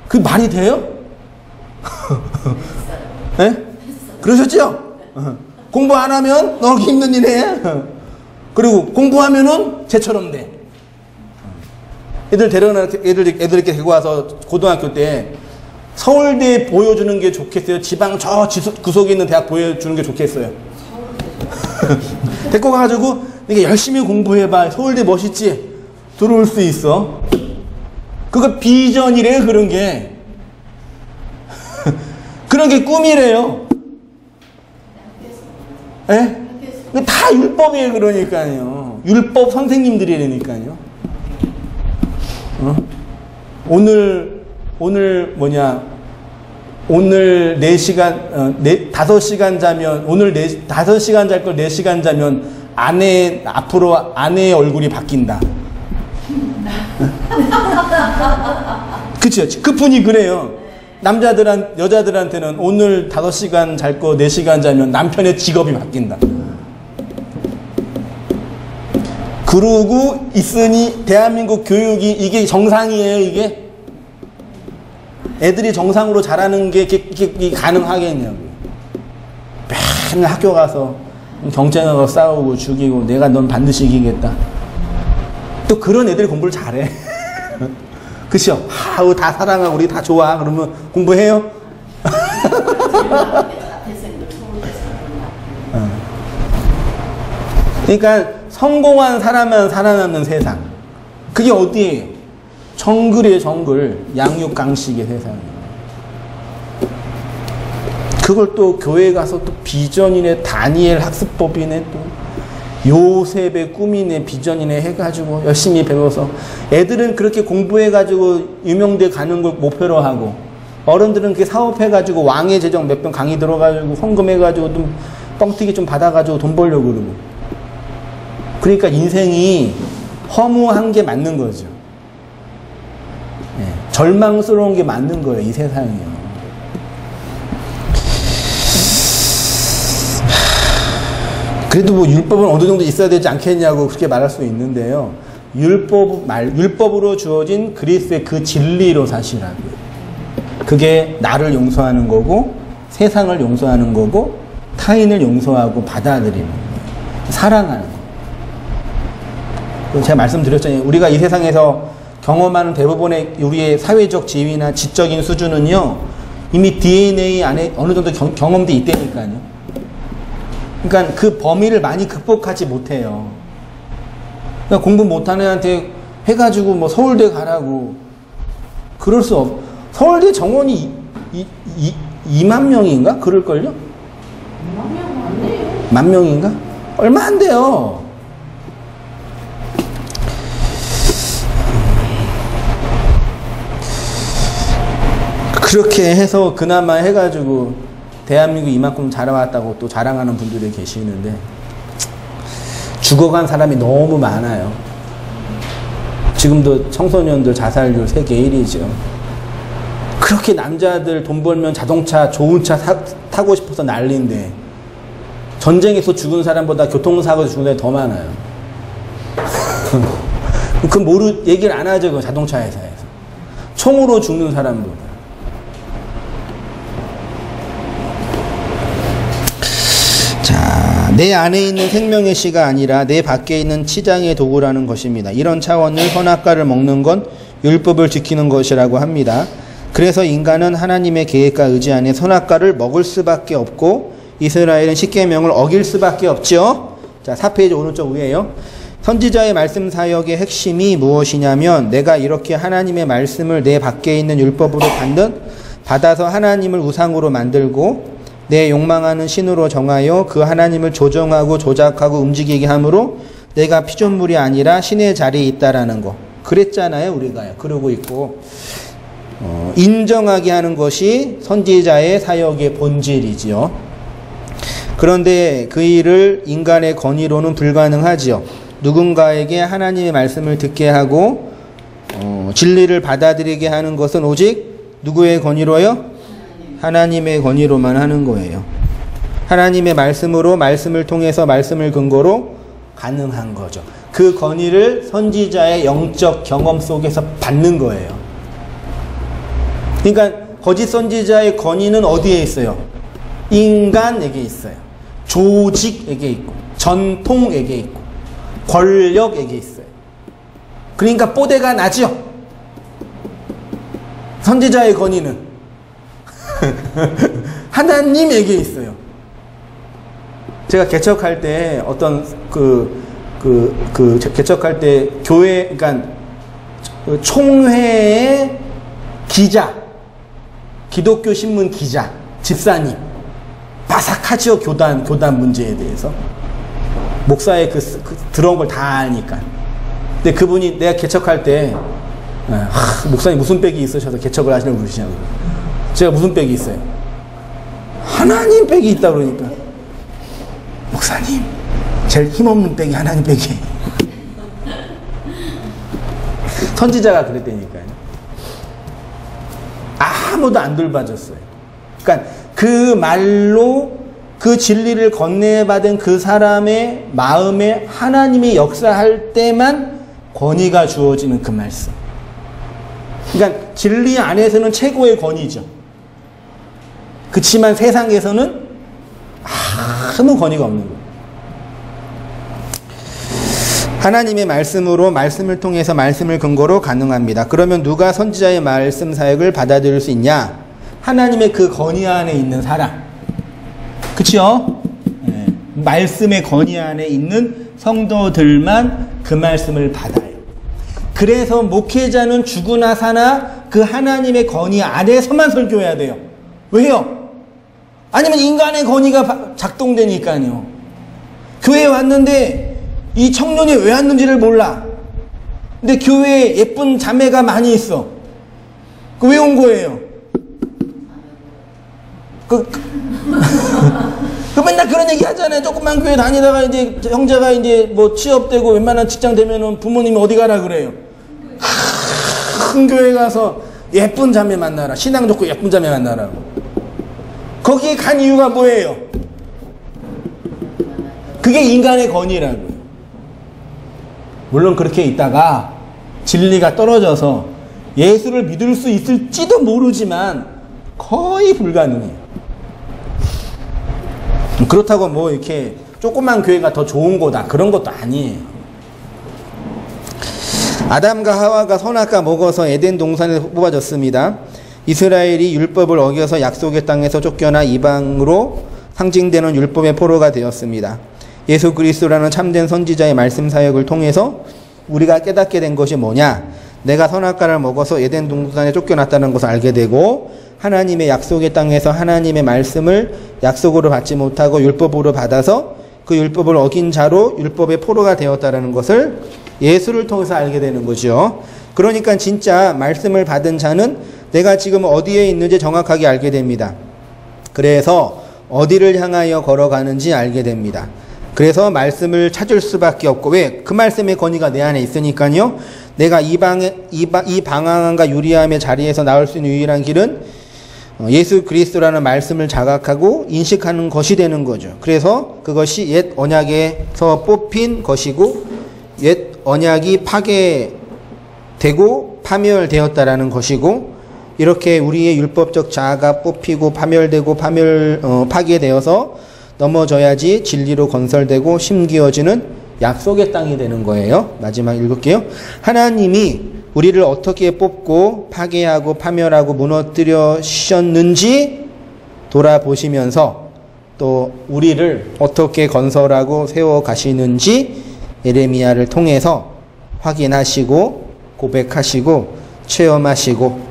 그 말이 돼요? 네? 그러셨죠? 공부 안 하면 너 힘든 일 해. 그리고 공부하면은 쟤처럼 돼. 애들 이렇게 데리고 와서 고등학교 때 서울대 보여주는 게 좋겠어요? 지방 저 구석에 있는 대학 보여주는 게 좋겠어요? 데리고 가가지고 이게 열심히 공부해봐. 서울대 멋있지? 들어올 수 있어. 그거 비전이래요, 그런 게. 그런 게 꿈이래요. 예? 다 율법이에요, 그러니까요. 율법 선생님들이라니까요. 오늘 5시간 자면, 오늘 5시간 잘 걸 4시간 자면 앞으로 아내의 얼굴이 바뀐다. 그쵸? 그분이 그래요. 여자들한테는 오늘 5시간 잘 거 4시간 자면 남편의 직업이 바뀐다. 그러고 있으니 대한민국 교육이 이게 정상이에요, 이게? 애들이 정상으로 자라는 게 가능하겠냐고. 맨날 학교 가서 경쟁하고 싸우고 죽이고 내가 넌 반드시 이기겠다. 또 그런 애들이 공부를 잘해. 그쵸? 아우, 다 사랑하고 우리 다 좋아. 그러면 공부해요? 그러니까 성공한 사람만 살아남는 세상. 그게 어디예요? 정글이에요, 정글. 양육강식의 세상이에요. 그걸 또 교회 가서 또 비전이네, 다니엘 학습법이네, 또 요셉의 꿈이네, 비전이네 해가지고 열심히 배워서 애들은 그렇게 공부해가지고 유명대 가는 걸 목표로 하고 어른들은 그게 사업해가지고 왕의 재정 몇 번 강의 들어가지고 헌금해가지고 좀 뻥튀기 좀 받아가지고 돈 벌려고 그러고. 그러니까 인생이 허무한 게 맞는 거죠. 예, 절망스러운 게 맞는 거예요, 이 세상이요. 그래도 뭐 율법은 어느 정도 있어야 되지 않겠냐고 그렇게 말할 수 있는데요. 율법으로 주어진 그리스도의 그 진리로 사시라고요. 그게 나를 용서하는 거고, 세상을 용서하는 거고, 타인을 용서하고 받아들이는 거예요. 사랑하는 거예요. 제가 말씀드렸잖아요. 우리가 이 세상에서 경험하는 대부분의 우리의 사회적 지위나 지적인 수준은요, 이미 DNA 안에 어느 정도 경험돼 있다니까요. 그러니까 그 범위를 많이 극복하지 못해요. 그러니까 공부 못하는 애한테 해가지고 뭐 서울대 가라고 그럴 수 없. 서울대 정원이 2만 명인가? 그럴걸요? 2만 명 안 돼요. 1만 명인가? 얼마 안 돼요. 그렇게 해서 그나마 해가지고 대한민국 이만큼 자라왔다고 또 자랑하는 분들이 계시는데 죽어간 사람이 너무 많아요. 지금도 청소년들 자살률 세계 1위죠. 그렇게 남자들 돈 벌면 자동차 좋은 차 타고 싶어서 난리인데 전쟁에서 죽은 사람보다 교통사고에서 죽은 사람이 더 많아요. 그 얘기를 안 하죠. 그 자동차 회사에서. 총으로 죽는 사람보다. 자, 내 안에 있는 생명의 씨가 아니라 내 밖에 있는 치장의 도구라는 것입니다. 이런 차원을 선악과를 먹는 건 율법을 지키는 것이라고 합니다. 그래서 인간은 하나님의 계획과 의지 안에 선악과를 먹을 수밖에 없고 이스라엘은 십계명을 어길 수밖에 없죠. 자, 4페이지 오른쪽 위에요. 선지자의 말씀 사역의 핵심이 무엇이냐면 내가 이렇게 하나님의 말씀을 내 밖에 있는 율법으로 받아서 하나님을 우상으로 만들고 내 욕망하는 신으로 정하여 그 하나님을 조정하고 조작하고 움직이게 함으로 내가 피조물이 아니라 신의 자리에 있다라는 거. 그랬잖아요, 우리가요. 그러고 있고 인정하게 하는 것이 선지자의 사역의 본질이지요. 그런데 그 일을 인간의 권위로는 불가능하지요. 누군가에게 하나님의 말씀을 듣게 하고 진리를 받아들이게 하는 것은 오직 누구의 권위로요? 하나님의 권위로만 하는 거예요. 하나님의 말씀으로, 말씀을 통해서, 말씀을 근거로 가능한 거죠. 그 권위를 선지자의 영적 경험 속에서 받는 거예요. 그러니까 거짓 선지자의 권위는 어디에 있어요? 인간에게 있어요. 조직에게 있고, 전통에게 있고, 권력에게 있어요. 그러니까 뽀대가 나죠. 선지자의 권위는 하나님에게 있어요. 제가 개척할 때 어떤 개척할 때 교회, 그러니까 총회의 기자, 기독교 신문 기자, 집사님, 바삭하죠. 교단 문제에 대해서. 목사의 들어온 걸 다 아니까. 근데 그분이 내가 개척할 때, 목사님 무슨 빽이 있으셔서 개척을 하시려고 그러시냐고. 제가 무슨 빽이 있어요? 하나님 빽이 있다 그러니까. 목사님, 제일 힘없는 빽이 하나님 빽이에요. 선지자가 그랬다니까요. 아무도 안 돌봐줬어요. 그러니까 그 말로 그 진리를 건네받은 그 사람의 마음에 하나님이 역사할 때만 권위가 주어지는 그 말씀. 그러니까 진리 안에서는 최고의 권위죠. 그치만 세상에서는 아무 권위가 없는 거예요. 하나님의 말씀으로, 말씀을 통해서, 말씀을 근거로 가능합니다. 그러면 누가 선지자의 말씀 사역을 받아들일 수 있냐? 하나님의 그 권위 안에 있는 사람. 그치요? 네. 말씀의 권위 안에 있는 성도들만 그 말씀을 받아요. 그래서 목회자는 죽으나 사나 그 하나님의 권위 아래서만 설교해야 돼요. 왜요? 아니면 인간의 권위가 작동되니까요. 교회에 왔는데 이 청년이 왜 왔는지를 몰라. 근데 교회에 예쁜 자매가 많이 있어. 그 왜 온 거예요? 그 맨날 그런 얘기 하잖아요. 조그만 교회 다니다가 이제 형제가 이제 뭐 취업되고 웬만한 직장 되면은 부모님이 어디 가라 그래요. 큰 교회 가서 예쁜 자매 만나라. 신앙 좋고 예쁜 자매 만나라고. 거기에 간 이유가 뭐예요? 그게 인간의 권위라고요. 물론 그렇게 있다가 진리가 떨어져서 예수를 믿을 수 있을지도 모르지만 거의 불가능해요. 그렇다고 뭐 이렇게 조그만 교회가 더 좋은 거다 그런 것도 아니에요. 아담과 하와가 선악과 먹어서 에덴 동산에서 뽑아졌습니다. 이스라엘이 율법을 어겨서 약속의 땅에서 쫓겨나 이방으로 상징되는 율법의 포로가 되었습니다. 예수 그리스도라는 참된 선지자의 말씀 사역을 통해서 우리가 깨닫게 된 것이 뭐냐? 내가 선악과를 먹어서 에덴 동산에 쫓겨났다는 것을 알게 되고 하나님의 약속의 땅에서 하나님의 말씀을 약속으로 받지 못하고 율법으로 받아서 그 율법을 어긴 자로 율법의 포로가 되었다는 것을 예수를 통해서 알게 되는 거죠. 그러니까 진짜 말씀을 받은 자는 내가 지금 어디에 있는지 정확하게 알게 됩니다. 그래서 어디를 향하여 걸어가는지 알게 됩니다. 그래서 말씀을 찾을 수밖에 없고, 왜? 그 말씀의 권위가 내 안에 있으니까요. 내가 이 방황함과 유리함의 자리에서 나올 수 있는 유일한 길은 예수 그리스도라는 말씀을 자각하고 인식하는 것이 되는 거죠. 그래서 그것이 옛 언약에서 뽑힌 것이고 옛 언약이 파괴되고 파멸되었다라는 것이고, 이렇게 우리의 율법적 자아가 뽑히고 파멸되고 파괴되어서 넘어져야지 진리로 건설되고 심기어지는 약속의 땅이 되는 거예요. 마지막 읽을게요. 하나님이 우리를 어떻게 뽑고 파괴하고 파멸하고 무너뜨리셨는지 돌아보시면서 또 우리를 어떻게 건설하고 세워가시는지 예레미야를 통해서 확인하시고 고백하시고 체험하시고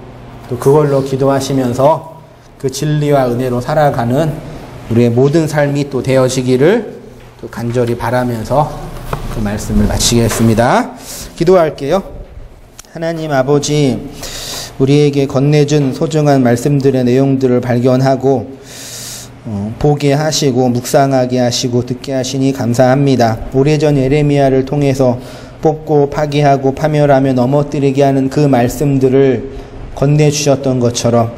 또 그걸로 기도하시면서 그 진리와 은혜로 살아가는 우리의 모든 삶이 또 되어지기를 또 간절히 바라면서 그 말씀을 마치겠습니다. 기도할게요. 하나님 아버지, 우리에게 건네준 소중한 말씀들의 내용들을 발견하고 보게 하시고 묵상하게 하시고 듣게 하시니 감사합니다. 오래전 예레미야를 통해서 뽑고 파괴하고 파멸하며 넘어뜨리게 하는 그 말씀들을 건네주셨던 것처럼